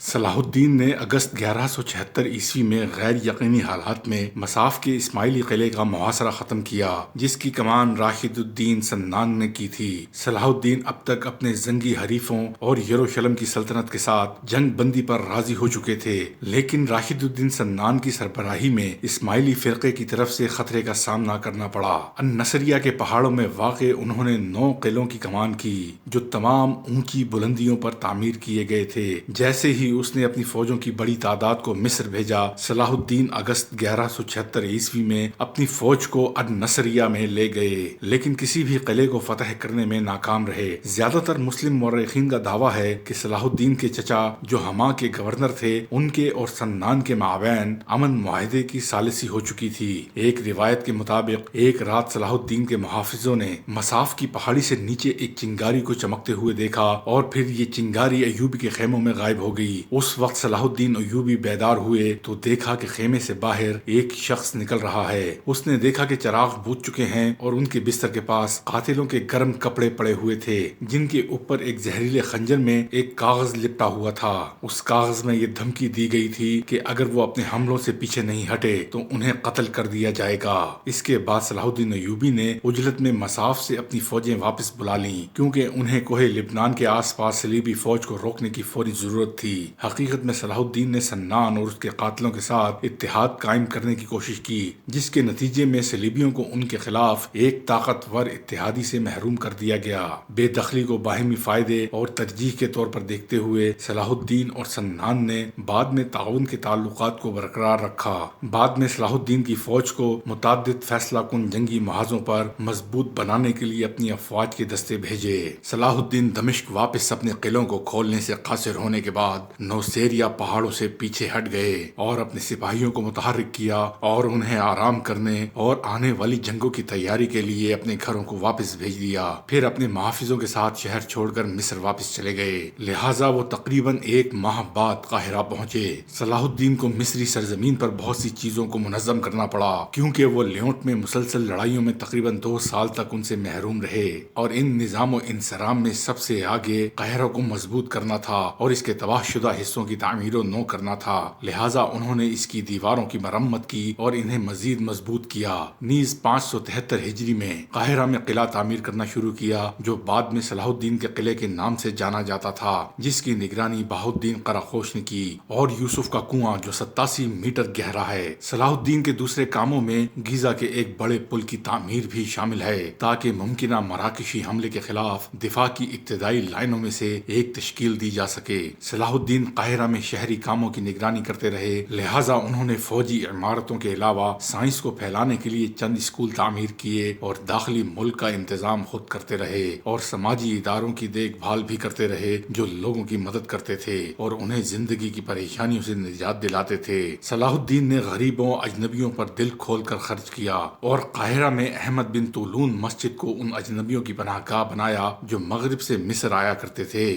Speaker 1: صلاح الدین نے اگست 1176 میں غیر یقینی حالات میں مصاف کے اسماعیلی قلعے کا محاصرہ ختم کیا، جس کی کمان راشد الدین سنان نے کی تھی۔ صلاح الدین اب تک اپنے جنگی حریفوں اور یروشلم کی سلطنت کے ساتھ جنگ بندی پر راضی ہو چکے تھے، لیکن راشد الدین سنان کی سربراہی میں اسماعیلی فرقے کی طرف سے خطرے کا سامنا کرنا پڑا۔ النصریہ کے پہاڑوں میں واقع انہوں نے 9 قلعوں کی کمان کی، جو تمام اونچی بلندیوں پر تعمیر کیے گئے تھے۔ جیسے ہی اس نے اپنی فوجوں کی بڑی تعداد کو مصر بھیجا، صلاح الدین اگست 1176 میں اپنی فوج کو النصریہ میں لے گئے، لیکن کسی بھی قلعے کو فتح کرنے میں ناکام رہے۔ زیادہ تر مسلم مورخین کا دعویٰ ہے کہ صلاح الدین کے چچا جو ہما کے گورنر تھے، ان کے اور سنان کے مابین امن معاہدے کی ثالثی ہو چکی تھی۔ ایک روایت کے مطابق ایک رات صلاح الدین کے محافظوں نے مصاف کی پہاڑی سے نیچے ایک چنگاری کو چمکتے ہوئے دیکھا، اور پھر یہ چنگاری ایوبی کے خیموں میں غائب ہو گئی۔ اس وقت صلاح الدین ایوبی بیدار ہوئے تو دیکھا کہ خیمے سے باہر ایک شخص نکل رہا ہے۔ اس نے دیکھا کہ چراغ بجھ چکے ہیں اور ان کے بستر کے پاس قاتلوں کے گرم کپڑے پڑے ہوئے تھے، جن کے اوپر ایک زہریلے خنجر میں ایک کاغذ لپٹا ہوا تھا۔ اس کاغذ میں یہ دھمکی دی گئی تھی کہ اگر وہ اپنے حملوں سے پیچھے نہیں ہٹے تو انہیں قتل کر دیا جائے گا۔ اس کے بعد صلاح الدین ایوبی نے عجلت میں مصاف سے اپنی فوجیں واپس بلا لیں، کیونکہ انہیں کوہ لبنان کے آس پاس صلیبی فوج کو روکنے کی فوری ضرورت تھی۔ حقیقت میں صلاح الدین نے سنان اور اس کے قاتلوں کے ساتھ اتحاد قائم کرنے کی کوشش کی، جس کے نتیجے میں صلیبیوں کو ان کے خلاف ایک طاقتور اتحادی سے محروم کر دیا گیا۔ بے دخلی کو باہمی فائدے اور ترجیح کے طور پر دیکھتے ہوئے صلاح الدین اور سنان نے بعد میں تعاون کے تعلقات کو برقرار رکھا۔ بعد میں صلاح الدین کی فوج کو متعدد فیصلہ کن جنگی محاذوں پر مضبوط بنانے کے لیے اپنی افواج کے دستے بھیجے۔ صلاح الدین دمشق واپس اپنے قلعوں کو کھولنے سے قاصر ہونے کے بعد نوسیریا پہاڑوں سے پیچھے ہٹ گئے اور اپنے سپاہیوں کو متحرک کیا اور انہیں آرام کرنے اور آنے والی جنگوں کی تیاری کے لیے اپنے گھروں کو واپس بھیج دیا۔ پھر اپنے محافظوں کے ساتھ شہر چھوڑ کر مصر واپس چلے گئے، لہٰذا وہ تقریباً 1 ماہ بعد قاہرہ پہنچے۔ صلاح الدین کو مصری سرزمین پر بہت سی چیزوں کو منظم کرنا پڑا، کیونکہ وہ لیونٹ میں مسلسل لڑائیوں میں تقریباً 2 سال تک ان سے محروم رہے، اور ان نظام و انصرام میں سب سے آگے قاہرہ کو مضبوط کرنا تھا اور اس کے تباہ شدہ حصوں کی تعمیر و نو کرنا تھا۔ لہٰذا انہوں نے اس کی دیواروں کی مرمت کی اور انہیں مزید مضبوط کیا۔ نیز 573 ہجری میں قاہرہ میں قلعہ تعمیر کرنا شروع کیا، جو بعد میں صلاح الدین کے قلعے کے نام سے جانا جاتا تھا، جس کی نگرانی بہاؤالدین قراخوش نے کی، اور یوسف کا کنواں جو 87 میٹر گہرا ہے۔ صلاح الدین کے دوسرے کاموں میں گیزا کے ایک بڑے پل کی تعمیر بھی شامل ہے، تاکہ ممکنہ مراکشی حملے کے خلاف دفاع کی ابتدائی لائنوں میں سے ایک تشکیل دی جا سکے۔ صلاح الدین قاہرہ میں شہری کاموں کی نگرانی کرتے رہے، لہٰذا انہوں نے فوجی عمارتوں کے علاوہ سائنس کو پھیلانے کے لیے چند اسکول تعمیر کیے، اور داخلی ملک کا انتظام خود کرتے رہے، اور سماجی اداروں کی دیکھ بھال بھی کرتے رہے جو لوگوں کی مدد کرتے تھے اور انہیں زندگی کی پریشانیوں سے نجات دلاتے تھے۔ صلاح الدین نے غریبوں اجنبیوں پر دل کھول کر خرچ کیا، اور قاہرہ میں احمد بن طولون مسجد کو ان اجنبیوں کی پناہ گاہ بنایا جو مغرب سے مصر آیا کرتے تھے۔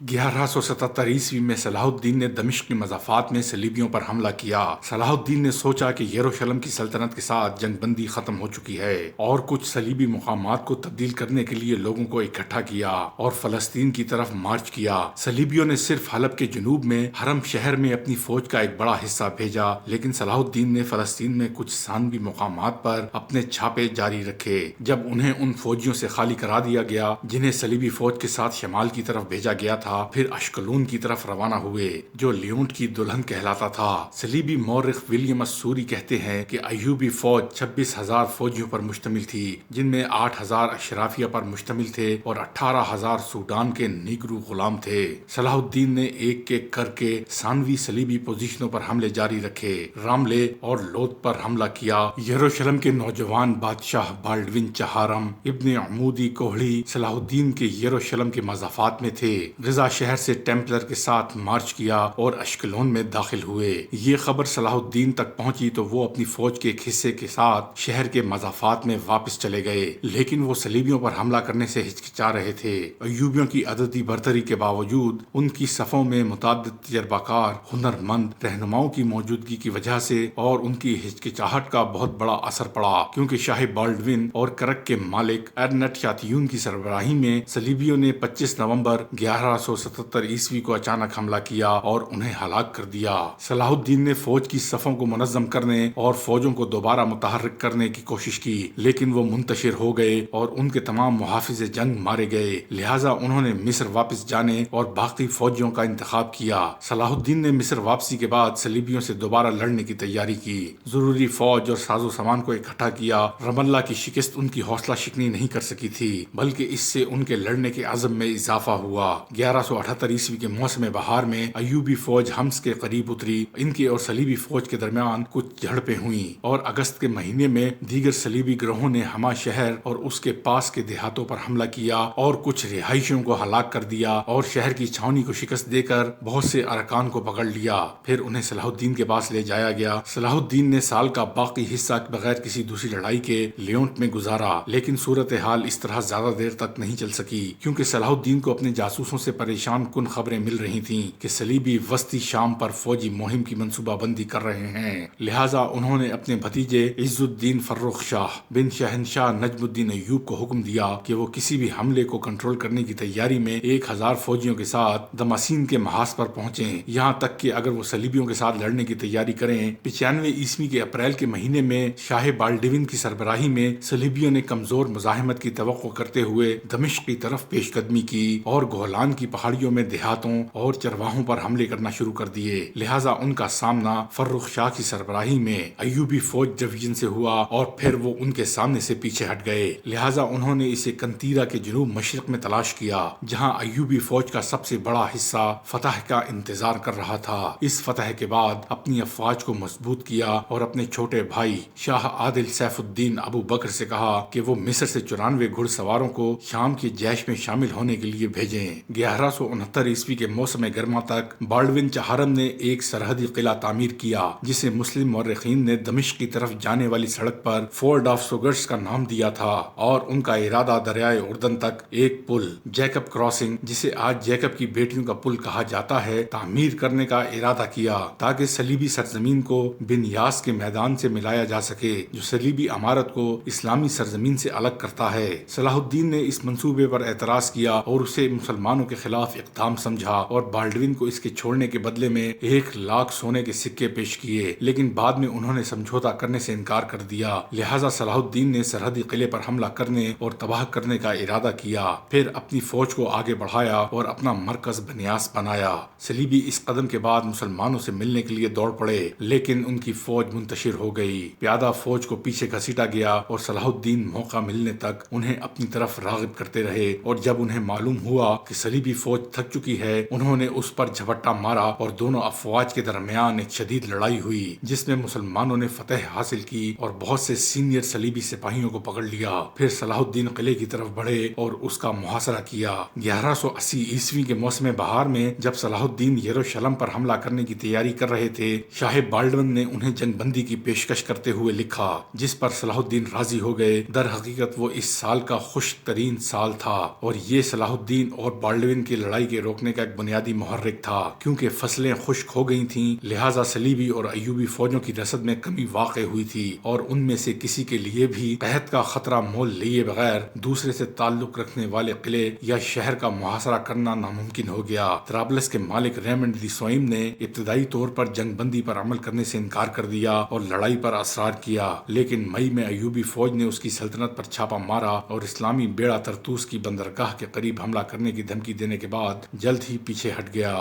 Speaker 1: 1177 میں صلاح الدین نے دمشق کے مضافات میں صلیبیوں پر حملہ کیا۔ صلاح الدین نے سوچا کہ یروشلم کی سلطنت کے ساتھ جنگ بندی ختم ہو چکی ہے، اور کچھ صلیبی مقامات کو تبدیل کرنے کے لیے لوگوں کو اکٹھا کیا اور فلسطین کی طرف مارچ کیا۔ صلیبیوں نے صرف حلب کے جنوب میں حرم شہر میں اپنی فوج کا ایک بڑا حصہ بھیجا، لیکن صلاح الدین نے فلسطین میں کچھ ثانوی مقامات پر اپنے چھاپے جاری رکھے۔ جب انہیں ان فوجیوں سے خالی کرا دیا گیا جنہیں صلیبی فوج کے ساتھ شمال کی طرف بھیجا گیا تھا، پھر اشکلون کی طرف روانہ ہوئے، جو لیونٹ کی دلہن کہلاتا تھا۔ صلیبی مورخ ولیم السوری کہتے ہیں کہ ایوبی فوج 26,000 فوجیوں پر مشتمل تھی، جن میں 8,000 اشرافیہ پر مشتمل تھے اور 18,000 سوڈان کے نیگرو غلام تھے۔ صلاح الدین نے ایک ایک کر کے ثانوی صلیبی پوزیشنوں پر حملے جاری رکھے، راملے اور لوط پر حملہ کیا۔ یروشلم کے نوجوان بادشاہ بالڈون چہارم ابن عمودی کوہڑی صلاح الدین کے یروشلم کے مضافات میں تھے۔ غزہ شہر سے ٹیمپلر کے ساتھ مارچ کیا اور اشکلون میں داخل ہوئے۔ یہ خبر صلاح الدین تک پہنچی تو وہ اپنی فوج کے ایک حصے کے ساتھ شہر کے مضافات میں واپس چلے گئے، لیکن وہ صلیبیوں پر حملہ کرنے سے ہچکچا رہے تھے۔ ایوبیوں کی عددی برتری کے باوجود ان کی صفوں میں متعدد تجربہ کار ہنر مند رہنماؤں کی موجودگی کی وجہ سے اور ان کی ہچکچاہٹ کا بہت بڑا اثر پڑا، کیونکہ شاہ بالڈون اور کرک کے مالک ارنٹ شاتیون کی سربراہی میں صلیبیوں نے 25 نومبر 1100 1177 کو اچانک حملہ کیا اور انہیں ہلاک کر دیا۔ صلاح الدین نے فوج کی صفوں کو منظم کرنے اور فوجوں کو دوبارہ متحرک کرنے کی کوشش کی، لیکن وہ منتشر ہو گئے اور ان کے تمام محافظ جنگ مارے گئے۔ لہٰذا انہوں نے مصر واپس جانے اور باقی فوجیوں کا انتخاب کیا۔ صلاح الدین نے مصر واپسی کے بعد صلیبیوں سے دوبارہ لڑنے کی تیاری کی، ضروری فوج اور ساز و سامان کو اکٹھا کیا۔ رم اللہ کی شکست ان کی حوصلہ شکنی نہیں کر سکی تھی، بلکہ اس سے ان کے لڑنے کے عزم میں اضافہ ہوا۔ 1178 کے موسم بہار میں ایوبی فوج حمص کے قریب اتری۔ ان کے اور صلیبی فوج کے درمیان کچھ جھڑپیں ہوئیں اور اگست کے مہینے میں دیگر صلیبی گروہوں نے حما شہر اور اس کے پاس کے دیہاتوں پر حملہ کیا اور کچھ رہائشیوں کو ہلاک کر دیا اور شہر کی چھاونی کو شکست دے کر بہت سے ارکان کو پکڑ لیا۔ پھر انہیں صلاح الدین کے پاس لے جایا گیا۔ صلاح الدین نے سال کا باقی حصہ بغیر کسی دوسری لڑائی کے لیونٹ میں گزارا، لیکن صورتحال اس طرح زیادہ دیر تک نہیں چل سکی، کیونکہ صلاح الدین کو اپنے جاسوسوں سے پریشان کن خبریں مل رہی تھیں کہ صلیبی وسطی شام پر فوجی مہم کی منصوبہ بندی کر رہے ہیں۔ لہٰذا انہوں نے اپنے بھتیجے عز الدین فرخ شاہ بن شہنشاہ نجم الدین ایوب کو حکم دیا کہ وہ کسی بھی حملے کو کنٹرول کرنے کی تیاری میں 1000 فوجیوں کے ساتھ دماسین کے محاذ پر پہنچیں، یہاں تک کہ اگر وہ صلیبیوں کے ساتھ لڑنے کی تیاری کریں۔ 95 کے اپریل کے مہینے میں شاہ بالڈوین کی سربراہی میں صلیبیوں نے کمزور مزاحمت کی توقع کرتے ہوئے دمشق کی طرف پیش قدمی کی اور گولان کی پہاڑیوں میں دیہاتوں اور چرواہوں پر حملے کرنا شروع کر دیے۔ لہٰذا ان کا سامنا فرخ شاہ کی سربراہی میں ایوبی فوج ڈویژن سے ہوا اور پھر وہ ان کے سامنے سے پیچھے ہٹ گئے۔ لہٰذا انہوں نے اسے کنتیرا کے جنوب مشرق میں تلاش کیا، جہاں ایوبی فوج کا سب سے بڑا حصہ فتح کا انتظار کر رہا تھا۔ اس فتح کے بعد اپنی افواج کو مضبوط کیا اور اپنے چھوٹے بھائی شاہ عادل سیف الدین ابو بکر سے کہا کہ وہ مصر سے 94 گھڑ سواروں کو شام کے جیش میں شامل ہونے کے لیے بھیجیں۔ 1169 کے موسم گرما تک بالڈوین چہارم نے ایک سرحدی قلعہ تعمیر کیا، جسے مسلم مورخین نے دمشق کی طرف جانے والی سڑک پر فورڈ آف سوگرس کا نام دیا تھا، اور ان کا ارادہ دریائے اردن تک ایک پل جیکب کراسنگ، جسے آج جیکب کی بیٹیوں کا پل کہا جاتا ہے، تعمیر کرنے کا ارادہ کیا، تاکہ صلیبی سرزمین کو بن یاس کے میدان سے ملایا جا سکے، جو صلیبی عمارت کو اسلامی سرزمین سے الگ کرتا ہے۔ صلاح الدین نے اس منصوبے پر اعتراض کیا اور اسے مسلمانوں کے خلاف اقدام سمجھا، اور بالڈوین کو اس کے چھوڑنے کے بدلے میں 1,00,000 سونے کے سکے پیش کیے، لیکن بعد میں انہوں نے سمجھوتا کرنے سے انکار کر دیا۔ لہٰذا صلاح الدین نے سرحدی قلعے پر حملہ کرنے اور تباہ کرنے کا ارادہ کیا، پھر اپنی فوج کو آگے بڑھایا اور اپنا مرکز بنیاس بنایا۔ صلیبی اس قدم کے بعد مسلمانوں سے ملنے کے لیے دوڑ پڑے، لیکن ان کی فوج منتشر ہو گئی۔ پیادہ فوج کو پیچھے گھسیٹا گیا اور صلاح الدین موقع ملنے تک انہیں اپنی طرف راغب کرتے رہے، اور جب انہیں معلوم ہوا کہ صلیبی فوج تھک چکی ہے، انہوں نے اس پر جھپٹا مارا اور دونوں افواج کے درمیان ایک شدید لڑائی ہوئی، جس میں مسلمانوں نے فتح حاصل کی اور بہت سے سینئر صلیبی سپاہیوں کو پکڑ لیا۔ پھر صلاح الدین قلعے کی طرف بڑھے اور اس کا محاصرہ کیا۔ 1180 کے موسم بہار میں جب صلاح الدین یروشلم پر حملہ کرنے کی تیاری کر رہے تھے، شاہ بالڈون نے انہیں جنگ بندی کی پیشکش کرتے ہوئے لکھا، جس پر صلاح الدین راضی ہو گئے۔ در حقیقت وہ اس سال کا خشک ترین سال تھا، اور یہ صلاح الدین اور بالڈوین کی لڑائی کے روکنے کا ایک بنیادی محرک تھا، کیونکہ فصلیں خشک ہو گئی تھیں، لہٰذا صلیبی اور ایوبی فوجوں کی رسد میں کمی واقع ہوئی تھی، اور ان میں سے کسی کے لیے بھی قحط کا خطرہ مول لیے بغیر دوسرے سے تعلق رکھنے والے قلعے یا شہر کا محاصرہ کرنا ناممکن ہو گیا۔ طرابلس کے مالک ریمنڈ دی سوئم نے ابتدائی طور پر جنگ بندی پر عمل کرنے سے انکار کر دیا اور لڑائی پر اصرار کیا، لیکن مئی میں ایوبی فوج نے اس کی سلطنت پر چھاپا مارا اور اسلامی بیڑا طرطوس کی بندرگاہ کے قریب حملہ کرنے کی دھمکی دینے کے بعد جلد ہی پیچھے ہٹ گیا۔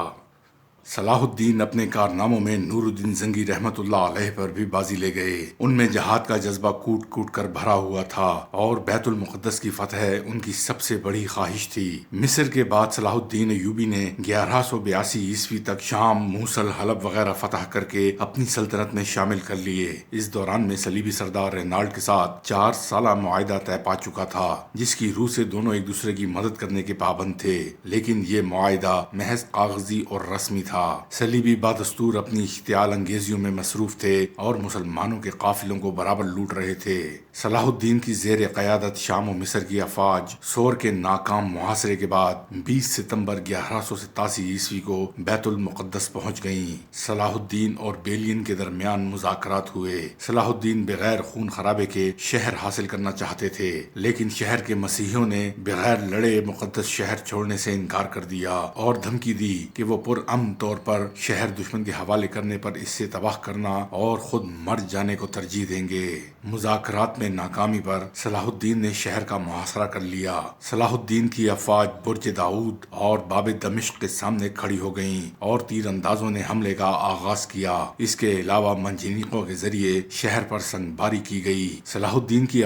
Speaker 1: صلاح الدین اپنے کارناموں میں نور الدین زنگی رحمت اللہ علیہ پر بھی بازی لے گئے۔ ان میں جہاد کا جذبہ کوٹ کوٹ کر بھرا ہوا تھا، اور بیت المقدس کی فتح ان کی سب سے بڑی خواہش تھی۔ مصر کے بعد صلاح الدین ایوبی نے 1182 تک شام، موصل، حلب وغیرہ فتح کر کے اپنی سلطنت میں شامل کر لیے۔ اس دوران میں صلیبی سردار رینالڈ کے ساتھ 4 سالہ معاہدہ طے پا چکا تھا، جس کی روح سے دونوں ایک دوسرے کی مدد کرنے کے پابند تھے، لیکن یہ معاہدہ محض کاغذی اور رسمی تھا۔ تھا۔ صلیبی بادستور اپنی اشتعال انگیزیوں میں مصروف تھے اور مسلمانوں کے قافلوں کو برابر لوٹ رہے تھے۔ صلاح الدین کی زیر قیادت شام و مصر کی افواج سور کے ناکام محاصرے کے بعد 20 ستمبر 1187 عیسوی کو بیت المقدس پہنچ گئیں۔ صلاح الدین اور بیلین کے درمیان مذاکرات ہوئے۔ صلاح الدین بغیر خون خرابے کے شہر حاصل کرنا چاہتے تھے، لیکن شہر کے مسیحیوں نے بغیر لڑے مقدس شہر چھوڑنے سے انکار کر دیا اور دھمکی دی کہ وہ پرامن طور پر شہر دشمن کے حوالے کرنے پر اس سے تباہ کرنا اور خود مر جانے کو ترجیح دیں گے۔ مذاکرات میں ناکامی پر صلاح الدین نے شہر کا محاصرہ کر لیا۔ صلاح الدین کی افواج برج داؤد اور باب دمشق کے سامنے کھڑی ہو گئیں اور تیر اندازوں نے حملے کا آغاز کیا۔ اس کے علاوہ منجنیقوں کے ذریعے شہر پر سنگباری کی گئی۔ صلاح الدین کی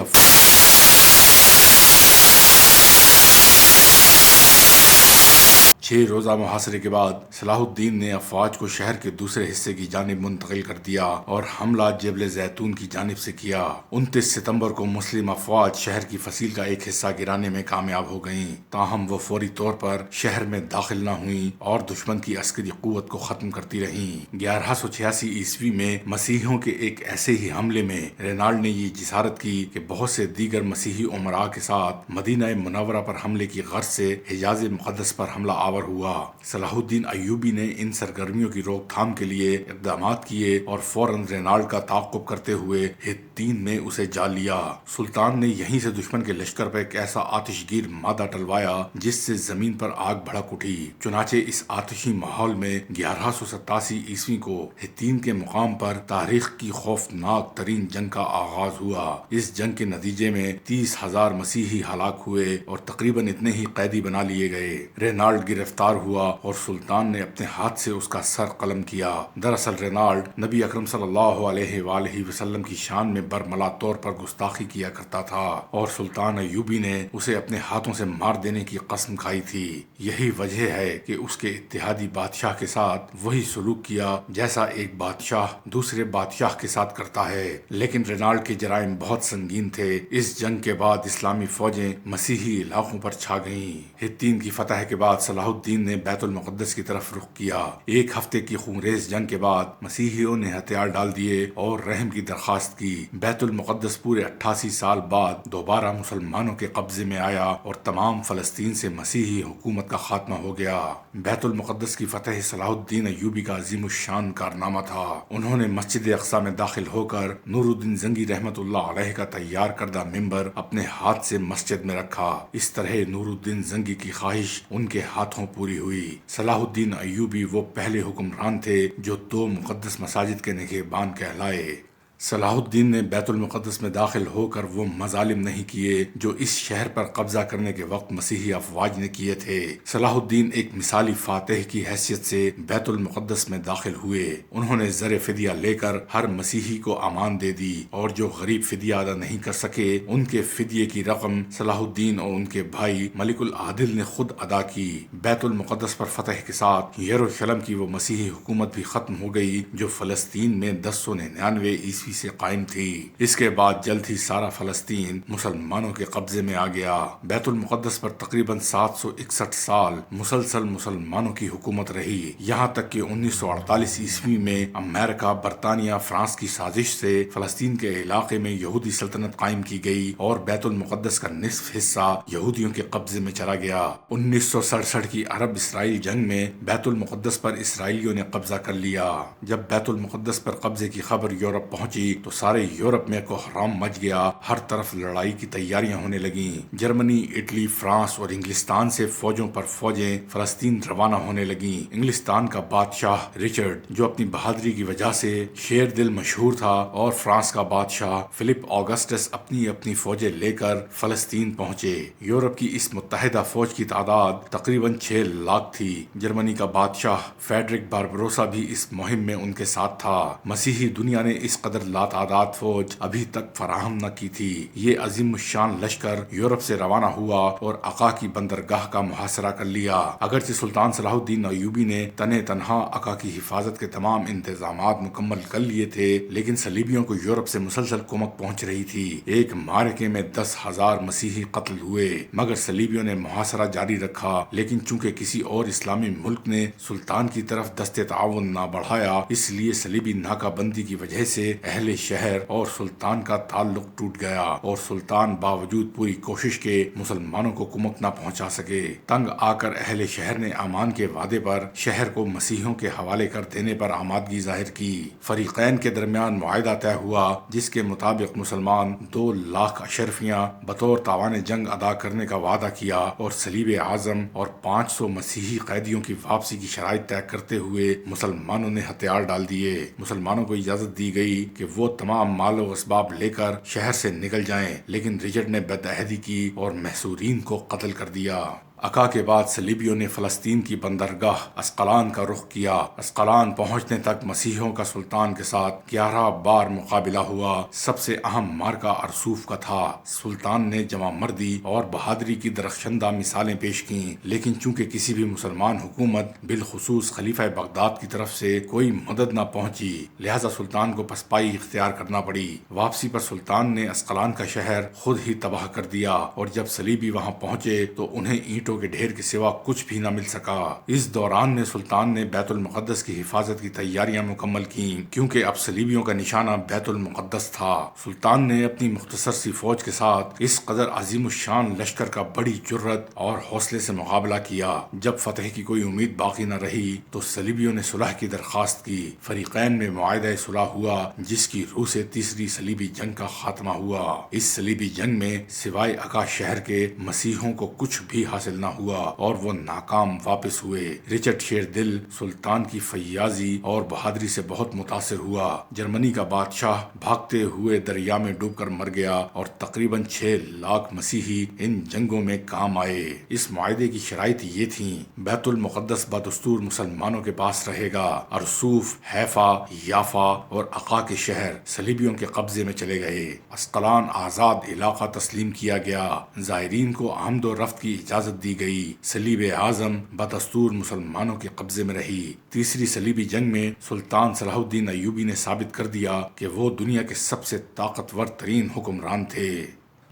Speaker 1: چھ روزہ محاصرے کے بعد صلاح الدین نے افواج کو شہر کے دوسرے حصے کی جانب منتقل کر دیا اور حملہ جبل زیتون کی جانب سے کیا۔ 29 ستمبر کو مسلم افواج شہر کی فصیل کا ایک حصہ گرانے میں کامیاب ہو گئیں، تاہم وہ فوری طور پر شہر میں داخل نہ ہوئیں اور دشمن کی عسکری قوت کو ختم کرتی رہیں۔ 1186 عیسوی میں مسیحیوں کے ایک ایسے ہی حملے میں رینالڈ نے یہ جسارت کی کہ بہت سے دیگر مسیحی امراء کے ساتھ مدینہ منورہ پر حملے کی غرض سے حجاز مقدس پر حملہ آور ہوا۔ صلاح الدین ایوبی نے ان سرگرمیوں کی روک تھام کے لیے اقدامات کیے اور فوراً رینالڈ کا تعاقب کرتے ہوئے ہتین میں اسے جا لیا۔ سلطان نے یہیں سے دشمن کے لشکر پر ایک ایسا آتش گیر مادہ ٹلوایا جس سے زمین پر آگ بھڑک اٹھی۔ چنانچہ اس آتشی ماحول میں 1187 عیسوی کو ہتین کے مقام پر تاریخ کی خوفناک ترین جنگ کا آغاز ہوا۔ اس جنگ کے نتیجے میں 30,000 مسیحی ہلاک ہوئے اور تقریباً اتنے ہی قیدی بنا لیے گئے۔ رینالڈ گرفتار ہوا اور سلطان نے اپنے ہاتھ سے اس کا سر قلم کیا۔ دراصل رینالڈ نبی اکرم صلی اللہ علیہ وآلہ وسلم کی شان میں برملا طور پر گستاخی کیا کرتا تھا اور سلطان ایوبی نے اسے اپنے ہاتھوں سے مار دینے کی قسم کھائی تھی۔ یہی وجہ ہے کہ اس کے اتحادی بادشاہ کے ساتھ وہی سلوک کیا جیسا ایک بادشاہ دوسرے بادشاہ کے ساتھ کرتا ہے۔ لیکن رینالڈ کے جرائم بہت سنگین تھے۔ اس جنگ کے بعد اسلامی فوجیں مسیحی علاقوں پر چھا گئیں۔ ہتین کی فتح کے بعد صلاح الدین نے بیت المقدس کی طرف رخ کیا۔ ایک ہفتے کی خونریز جنگ کے بعد مسیحیوں نے ہتھیار ڈال دیے اور رحم کی درخواست کی۔ بیت المقدس پورے 88 سال بعد دوبارہ مسلمانوں کے قبضے میں آیا اور تمام فلسطین سے مسیحی حکومت کا خاتمہ ہو گیا۔ بیت المقدس کی فتح صلاح الدین ایوبی کا عظیم الشان کارنامہ تھا۔ انہوں نے مسجد اقصی میں داخل ہو کر نور الدین زنگی رحمت اللہ علیہ کا تیار کردہ ممبر اپنے ہاتھ سے مسجد میں رکھا۔ اس طرح نور الدین زنگی کی خواہش ان کے ہاتھوں پوری ہوئی۔ صلاح الدین ایوبی وہ پہلے حکمران تھے جو 2 مقدس مساجد کے نگہبان کہلائے۔ صلاح الدین نے بیت المقدس میں داخل ہو کر وہ مظالم نہیں کیے جو اس شہر پر قبضہ کرنے کے وقت مسیحی افواج نے کیے تھے۔ صلاح الدین ایک مثالی فاتح کی حیثیت سے بیت المقدس میں داخل ہوئے۔ انہوں نے زر فدیہ لے کر ہر مسیحی کو امان دے دی اور جو غریب فدیہ ادا نہیں کر سکے ان کے فدیے کی رقم صلاح الدین اور ان کے بھائی ملک العادل نے خود ادا کی۔ بیت المقدس پر فتح کے ساتھ یروشلم کی وہ مسیحی حکومت بھی ختم ہو گئی جو فلسطین میں 1099 عیسوی سے قائم تھی۔ اس کے بعد جلد ہی سارا فلسطین مسلمانوں کے قبضے میں آ گیا۔ بیت المقدس پر تقریباً 761 سال مسلسل مسلمانوں کی حکومت رہی، یہاں تک کہ 1948 عیسوی میں امریکہ، برطانیہ، فرانس کی سازش سے فلسطین کے علاقے میں یہودی سلطنت قائم کی گئی اور بیت المقدس کا نصف حصہ یہودیوں کے قبضے میں چلا گیا۔ 1967 کی عرب اسرائیل جنگ میں بیت المقدس پر اسرائیلیوں نے قبضہ کر لیا۔ جب بیت المقدس پر قبضے کی خبر یورپ پہنچی تو سارے یورپ میں کوحرام مچ گیا، ہر طرف لڑائی کی تیاریاں ہونے لگیں۔ جرمنی، اٹلی، فرانس اور انگلستان سے فوجوں پر فوجیں فلسطین روانہ ہونے لگیں۔ انگلستان کا بادشاہ رچرڈ جو اپنی بہادری کی وجہ سے شیر دل مشہور تھا اور فرانس کا بادشاہ فلپ آگسٹس اپنی فوجیں لے کر فلسطین پہنچے۔ یورپ کی اس متحدہ فوج کی تعداد تقریباً 6 لاکھ تھی۔ جرمنی کا بادشاہ فیڈرک باربروسا بھی اس مہم میں ان کے ساتھ تھا۔ مسیحی دنیا نے اس قدر لاتعداد فوج ابھی تک فراہم نہ کی تھی۔ یہ عظیم الشان لشکر یورپ سے روانہ ہوا اور عقا کی بندرگاہ کا محاصرہ کر لیا۔ اگرچہ سلطان صلاح الدین ایوبی نے تنہا عقا کی حفاظت کے تمام انتظامات مکمل کر لیے تھے، لیکن صلیبیوں کو یورپ سے مسلسل کمک پہنچ رہی تھی۔ ایک معرکے میں 10,000 مسیحی قتل ہوئے، مگر صلیبیوں نے محاصرہ جاری رکھا، لیکن چونکہ کسی اور اسلامی ملک نے سلطان کی طرف دست تعاون نہ بڑھایا، اس لیے صلیبی ناکہ بندی کی وجہ سے اہل شہر اور سلطان کا تعلق ٹوٹ گیا، اور سلطان باوجود پوری کوشش کے مسلمانوں کو کمک نہ پہنچا سکے۔ تنگ آ کر اہل شہر نے امان کے وعدے پر شہر کو مسیحیوں کے حوالے کر دینے پر آمادگی ظاہر کی۔ فریقین کے درمیان معاہدہ طے ہوا، جس کے مطابق مسلمان 2 لاکھ اشرفیاں بطور تاوان جنگ ادا کرنے کا وعدہ کیا، اور صلیب اعظم اور 500 مسیحی قیدیوں کی واپسی کی شرائط طے کرتے ہوئے مسلمانوں نے ہتھیار ڈال دیے۔ مسلمانوں کو اجازت دی گئی کہ وہ تمام مال و اسباب لے کر شہر سے نکل جائیں، لیکن رچرڈ نے بدعہدی کی اور محصورین کو قتل کر دیا۔ عقا کے بعد صلیبیوں نے فلسطین کی بندرگاہ اسقلان کا رخ کیا۔ اسقلان پہنچنے تک مسیحیوں کا سلطان کے ساتھ 11 بار مقابلہ ہوا۔ سب سے اہم مارکا ارسوف کا تھا۔ سلطان نے جمع مردی اور بہادری کی درخشندہ مثالیں پیش کیں، لیکن چونکہ کسی بھی مسلمان حکومت بالخصوص خلیفہ بغداد کی طرف سے کوئی مدد نہ پہنچی، لہذا سلطان کو پسپائی اختیار کرنا پڑی۔ واپسی پر سلطان نے اسقلان کا شہر خود ہی تباہ کر دیا، اور جب صلیبی وہاں پہنچے تو انہیں اینٹوں کے ڈھیر کے سوا کچھ بھی نہ مل سکا۔ اس دوران میں سلطان نے بیت المقدس کی حفاظت کی تیاریاں مکمل کیں، کیونکہ اب صلیبیوں کا نشانہ بیت المقدس تھا۔ سلطان نے اپنی مختصر سی فوج کے ساتھ اس قدر عظیم الشان لشکر کا بڑی جرت اور حوصلے سے مقابلہ کیا۔ جب فتح کی کوئی امید باقی نہ رہی تو صلیبیوں نے صلح کی درخواست کی۔ فریقین میں معاہدہ صلح ہوا، جس کی روح سے تیسری صلیبی جنگ کا خاتمہ ہوا۔ اس صلیبی جنگ میں سوائے عقا شہر کے مسیحیوں کو کچھ بھی حاصل نہ ہوا، اور وہ ناکام واپس ہوئے۔ رچرڈ شیردل سلطان کی فیاضی اور بہادری سے بہت متاثر ہوا۔ جرمنی کا بادشاہ بھاگتے ہوئے دریا میں ڈوب کر مر گیا، اور تقریباً 6 لاکھ مسیحی ان جنگوں میں کام آئے۔ اس معاہدے کی شرائط یہ تھیں: بیت المقدس بدستور مسلمانوں کے پاس رہے گا، ارسوف، حیفا، یافا اور عقا کے شہر صلیبیوں کے قبضے میں چلے گئے، اسقلان آزاد علاقہ تسلیم کیا گیا، زائرین کو آمد و رفت کی اجازت دی گئی، صلیب اعظم بدستور مسلمانوں کے قبضے میں رہی۔ تیسری صلیبی جنگ میں سلطان صلاح الدین ایوبی نے ثابت کر دیا کہ وہ دنیا کے سب سے طاقتور ترین حکمران تھے۔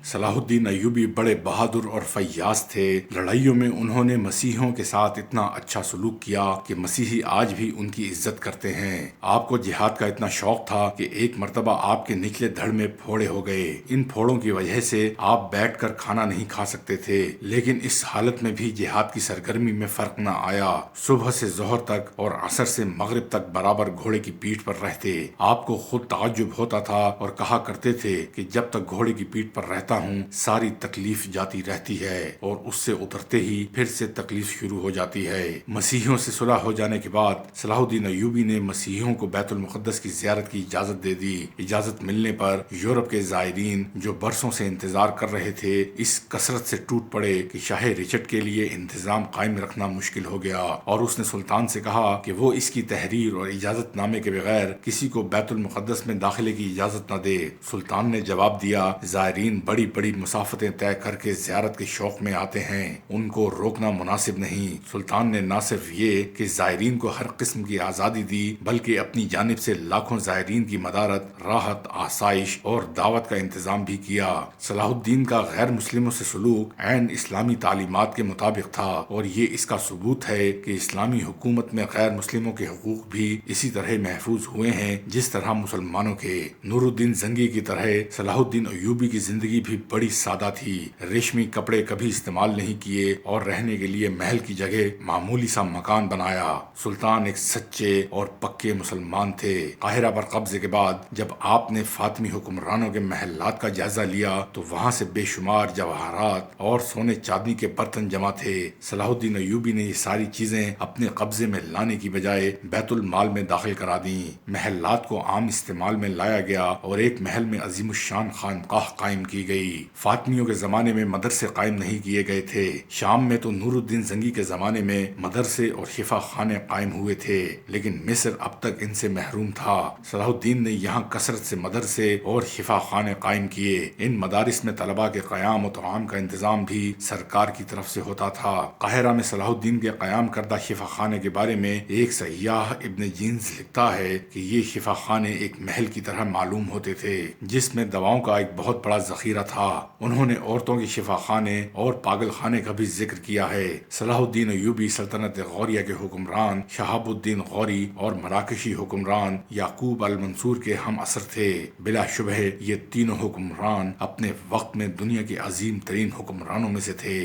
Speaker 1: صلاح الدین ایوبی بڑے بہادر اور فیاض تھے۔ لڑائیوں میں انہوں نے مسیحیوں کے ساتھ اتنا اچھا سلوک کیا کہ مسیحی آج بھی ان کی عزت کرتے ہیں۔ آپ کو جہاد کا اتنا شوق تھا کہ ایک مرتبہ آپ کے نچلے دھڑ میں پھوڑے ہو گئے۔ ان پھوڑوں کی وجہ سے آپ بیٹھ کر کھانا نہیں کھا سکتے تھے، لیکن اس حالت میں بھی جہاد کی سرگرمی میں فرق نہ آیا۔ صبح سے ظہر تک اور عصر سے مغرب تک برابر گھوڑے کی پیٹھ پر رہتے۔ آپ کو خود تعجب ہوتا تھا اور کہا کرتے تھے کہ جب تک گھوڑے کی پیٹھ پر رہتا ہوں ساری تکلیف جاتی رہتی ہے، اور اس سے اترتے ہی پھر سے تکلیف شروع ہو جاتی ہے۔ مسیحیوں سے صلح ہو جانے کے بعد صلاح الدین ایوبی نے مسیحیوں کو بیت المقدس کی زیارت کی اجازت دے دی۔ اجازت ملنے پر یورپ کے زائرین جو برسوں سے انتظار کر رہے تھے اس کثرت سے ٹوٹ پڑے کہ شاہ رچرڈ کے لیے انتظام قائم رکھنا مشکل ہو گیا، اور اس نے سلطان سے کہا کہ وہ اس کی تحریر اور اجازت نامے کے بغیر کسی کو بیت المقدس میں داخلے کی اجازت نہ دے۔ سلطان نے جواب دیا، زائرین بڑی بڑی مسافتیں طے کر کے زیارت کے شوق میں آتے ہیں، ان کو روکنا مناسب نہیں۔ سلطان نے نہ صرف یہ کہ زائرین کو ہر قسم کی آزادی دی، بلکہ اپنی جانب سے لاکھوں زائرین کی مدارت، راحت، آسائش اور دعوت کا انتظام بھی کیا۔ صلاح الدین کا غیر مسلموں سے سلوک عین اسلامی تعلیمات کے مطابق تھا، اور یہ اس کا ثبوت ہے کہ اسلامی حکومت میں غیر مسلموں کے حقوق بھی اسی طرح محفوظ ہوئے ہیں جس طرح مسلمانوں کے۔ نور الدین زنگی کی طرح صلاح الدین ایوبی کی زندگی بھی بڑی سادہ تھی۔ ریشمی کپڑے کبھی استعمال نہیں کیے، اور رہنے کے لیے محل کی جگہ معمولی سا مکان بنایا۔ سلطان ایک سچے اور پکے مسلمان تھے۔ قاہرہ پر قبضے کے بعد جب آپ نے فاطمی حکمرانوں کے محلات کا جائزہ لیا تو وہاں سے بے شمار جواہرات اور سونے چاندی کے برتن جمع تھے۔ صلاح الدین ایوبی نے یہ ساری چیزیں اپنے قبضے میں لانے کی بجائے بیت المال میں داخل کرا دیں۔ محلات کو عام استعمال میں لایا گیا اور ایک محل میں عظیم الشان خانقاہ قائم کی گئی۔ گئی۔ فاطمیوں کے زمانے میں مدرسے قائم نہیں کیے گئے تھے۔ شام میں تو نور الدین زنگی کے زمانے میں مدرسے اور شفا خانے قائم ہوئے تھے، لیکن مصر اب تک ان سے محروم تھا۔ صلاح الدین نے یہاں کثرت سے مدرسے اور شفا خانے قائم کیے۔ ان مدارس میں طلباء کے قیام و طعام کا انتظام بھی سرکار کی طرف سے ہوتا تھا۔ قاہرہ میں صلاح الدین کے قیام کردہ شفا خانے کے بارے میں ایک سیاح ابن جینز لکھتا ہے کہ یہ شفا خانے ایک محل کی طرح معلوم ہوتے تھے جس میں دواؤں کا ایک بہت بڑا ذخیرہ تھا۔ انہوں نے عورتوں کے شفا خانے اور پاگل خانے کا بھی ذکر کیا ہے۔ صلاح الدین ایوبی سلطنت غوریہ کے حکمران شہاب الدین غوری اور مراکشی حکمران یعقوب المنصور کے ہم عصر تھے۔ بلا شبہ یہ تینوں حکمران اپنے وقت میں دنیا کے عظیم ترین حکمرانوں میں سے تھے۔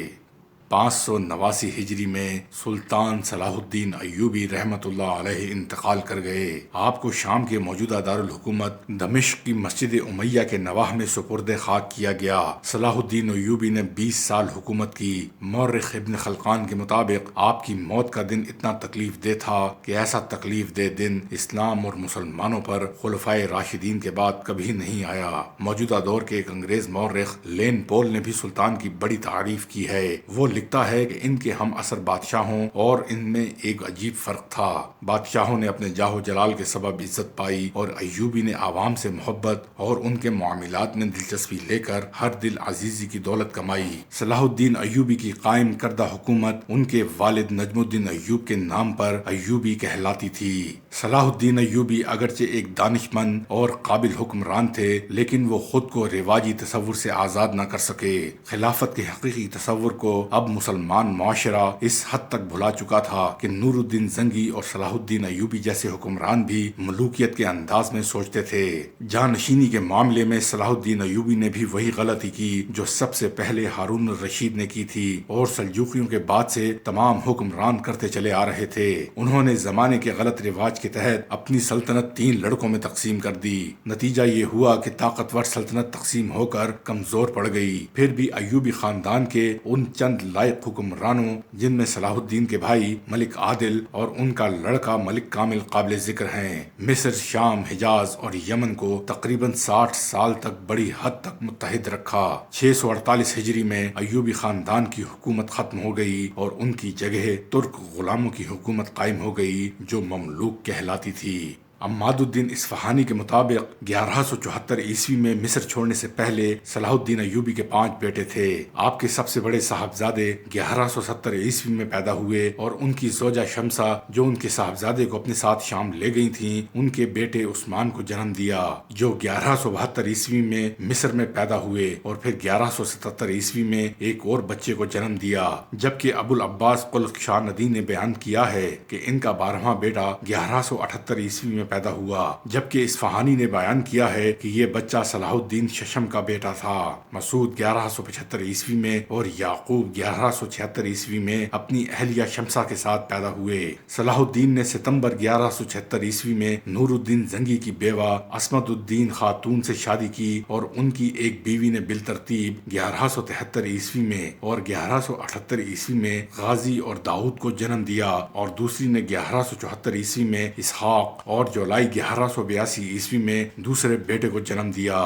Speaker 1: 589 ہجری میں سلطان صلاح الدین ایوبی رحمت اللہ علیہ انتقال کر گئے۔ آپ کو شام کے موجودہ دارالحکومت دمشق کی مسجد امیہ کے نواح میں سپرد خاک کیا گیا۔ صلاح الدین ایوبی نے 20 سال حکومت کی۔ مورخ ابن خلقان کے مطابق آپ کی موت کا دن اتنا تکلیف دہ تھا کہ ایسا تکلیف دہ دن اسلام اور مسلمانوں پر خلفائے راشدین کے بعد کبھی نہیں آیا۔ موجودہ دور کے ایک انگریز مورخ لین پول نے بھی سلطان کی بڑی تعریف کی ہے۔ وہ لکھتا ہے کہ ان کے ہم عصر بادشاہوں اور ان میں ایک عجیب فرق تھا۔ بادشاہوں نے اپنے جاہ و جلال کے سبب عزت پائی اور ایوبی نے عوام سے محبت اور ان کے معاملات میں دلچسپی لے کر ہر دل عزیزی کی دولت کمائی۔ صلاح الدین ایوبی کی قائم کردہ حکومت ان کے والد نجم الدین ایوب کے نام پر ایوبی کہلاتی تھی۔ صلاح الدین ایوبی اگرچہ ایک دانش مند اور قابل حکمران تھے، لیکن وہ خود کو رواجی تصور سے آزاد نہ کر سکے۔ خلافت کے حقیقی تصور کو اب مسلمان معاشرہ اس حد تک بھلا چکا تھا کہ نور الدین زنگی اور صلاح الدین ایوبی جیسے حکمران بھی ملوکیت کے انداز میں سوچتے تھے۔ جانشینی کے معاملے میں صلاح الدین ایوبی نے بھی وہی غلطی کی جو سب سے پہلے ہارون الرشید نے کی تھی اور سلجوقیوں کے بعد سے تمام حکمران کرتے چلے آ رہے تھے۔ انہوں نے زمانے کے غلط رواج کے تحت اپنی سلطنت 3 لڑکوں میں تقسیم کر دی۔ نتیجہ یہ ہوا کہ طاقتور سلطنت تقسیم ہو کر کمزور پڑ گئی۔ پھر بھی ایوبی خاندان کے ان چند لائق حکمرانوں جن میں صلاح الدین کے بھائی ملک عادل اور ان کا لڑکا ملک کامل قابل ذکر ہیں۔ مصر، شام، حجاز اور یمن کو تقریباً 60 سال تک بڑی حد تک متحد رکھا۔ 648 ہجری میں ایوبی خاندان کی حکومت ختم ہو گئی اور ان کی جگہ ترک غلاموں کی حکومت قائم ہو گئی جو مملوک کہلاتی تھی۔ عماد الدین اصفہانی کے مطابق 1174 عیسوی میں مصر چھوڑنے سے پہلے صلاح الدین ایوبی کے 5 بیٹے تھے۔ آپ کے سب سے بڑے صاحبزادے 1170 عیسوی میں پیدا ہوئے اور ان کی زوجہ شمسہ جو ان کے صاحبزادے کو اپنے ساتھ شام لے گئی تھیں، ان کے بیٹے عثمان کو جنم دیا جو 1172 عیسوی میں مصر میں پیدا ہوئے اور پھر 1177 عیسوی میں ایک اور بچے کو جنم دیا، جبکہ ابو العباس قلق شاہ ندی نے بیان کیا ہے کہ ان کا 12واں بیٹا 1178 عیسوی میں پیدا ہوا، جبکہ اصفہانی نے بیان کیا ہے کہ یہ بچہ صلاح الدین ششم کا بیٹا تھا۔ مسعود 1175 عیسوی میں اور یعقوب 1176 عیسوی میں اپنی اہلیہ شمسہ کے ساتھ پیدا ہوئے۔ صلاح الدین نے ستمبر 1176 عیسوی میں نور الدین زنگی کی بیوہ عصمت الدین خاتون سے شادی کی اور ان کی ایک بیوی نے بالترتیب 1173 عیسوی میں اور 1178 عیسوی میں غازی اور داؤد کو جنم دیا اور دوسری نے 1174 عیسوی میں اسحاق اور جولائی 1182 عیسوی میں دوسرے بیٹے کو جنم دیا۔